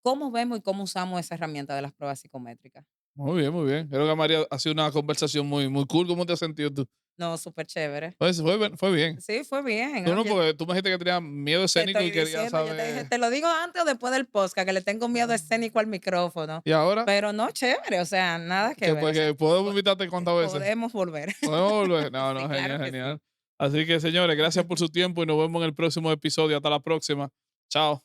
cómo vemos y cómo usamos esa herramienta de las pruebas psicométricas. Muy bien, muy bien. Creo que María ha sido una conversación muy, muy cool. ¿Cómo te has sentido tú? No, súper chévere. Pues fue bien. Sí, fue bien. Tú no, Oye, porque tú me dijiste que tenías miedo te escénico estoy y querías diciendo, yo te dije, saber. ¿te lo digo antes o después del podcast? Que le tengo miedo escénico al micrófono. ¿Y ahora? Pero no, chévere, o sea, nada que Que ver. O pues sea, que podemos po invitarte cuántas veces. podemos volver. Podemos volver. No, Sí, no, claro genial, que sí. genial. Así que, señores, gracias por su tiempo y nos vemos en el próximo episodio. Hasta la próxima. Chao.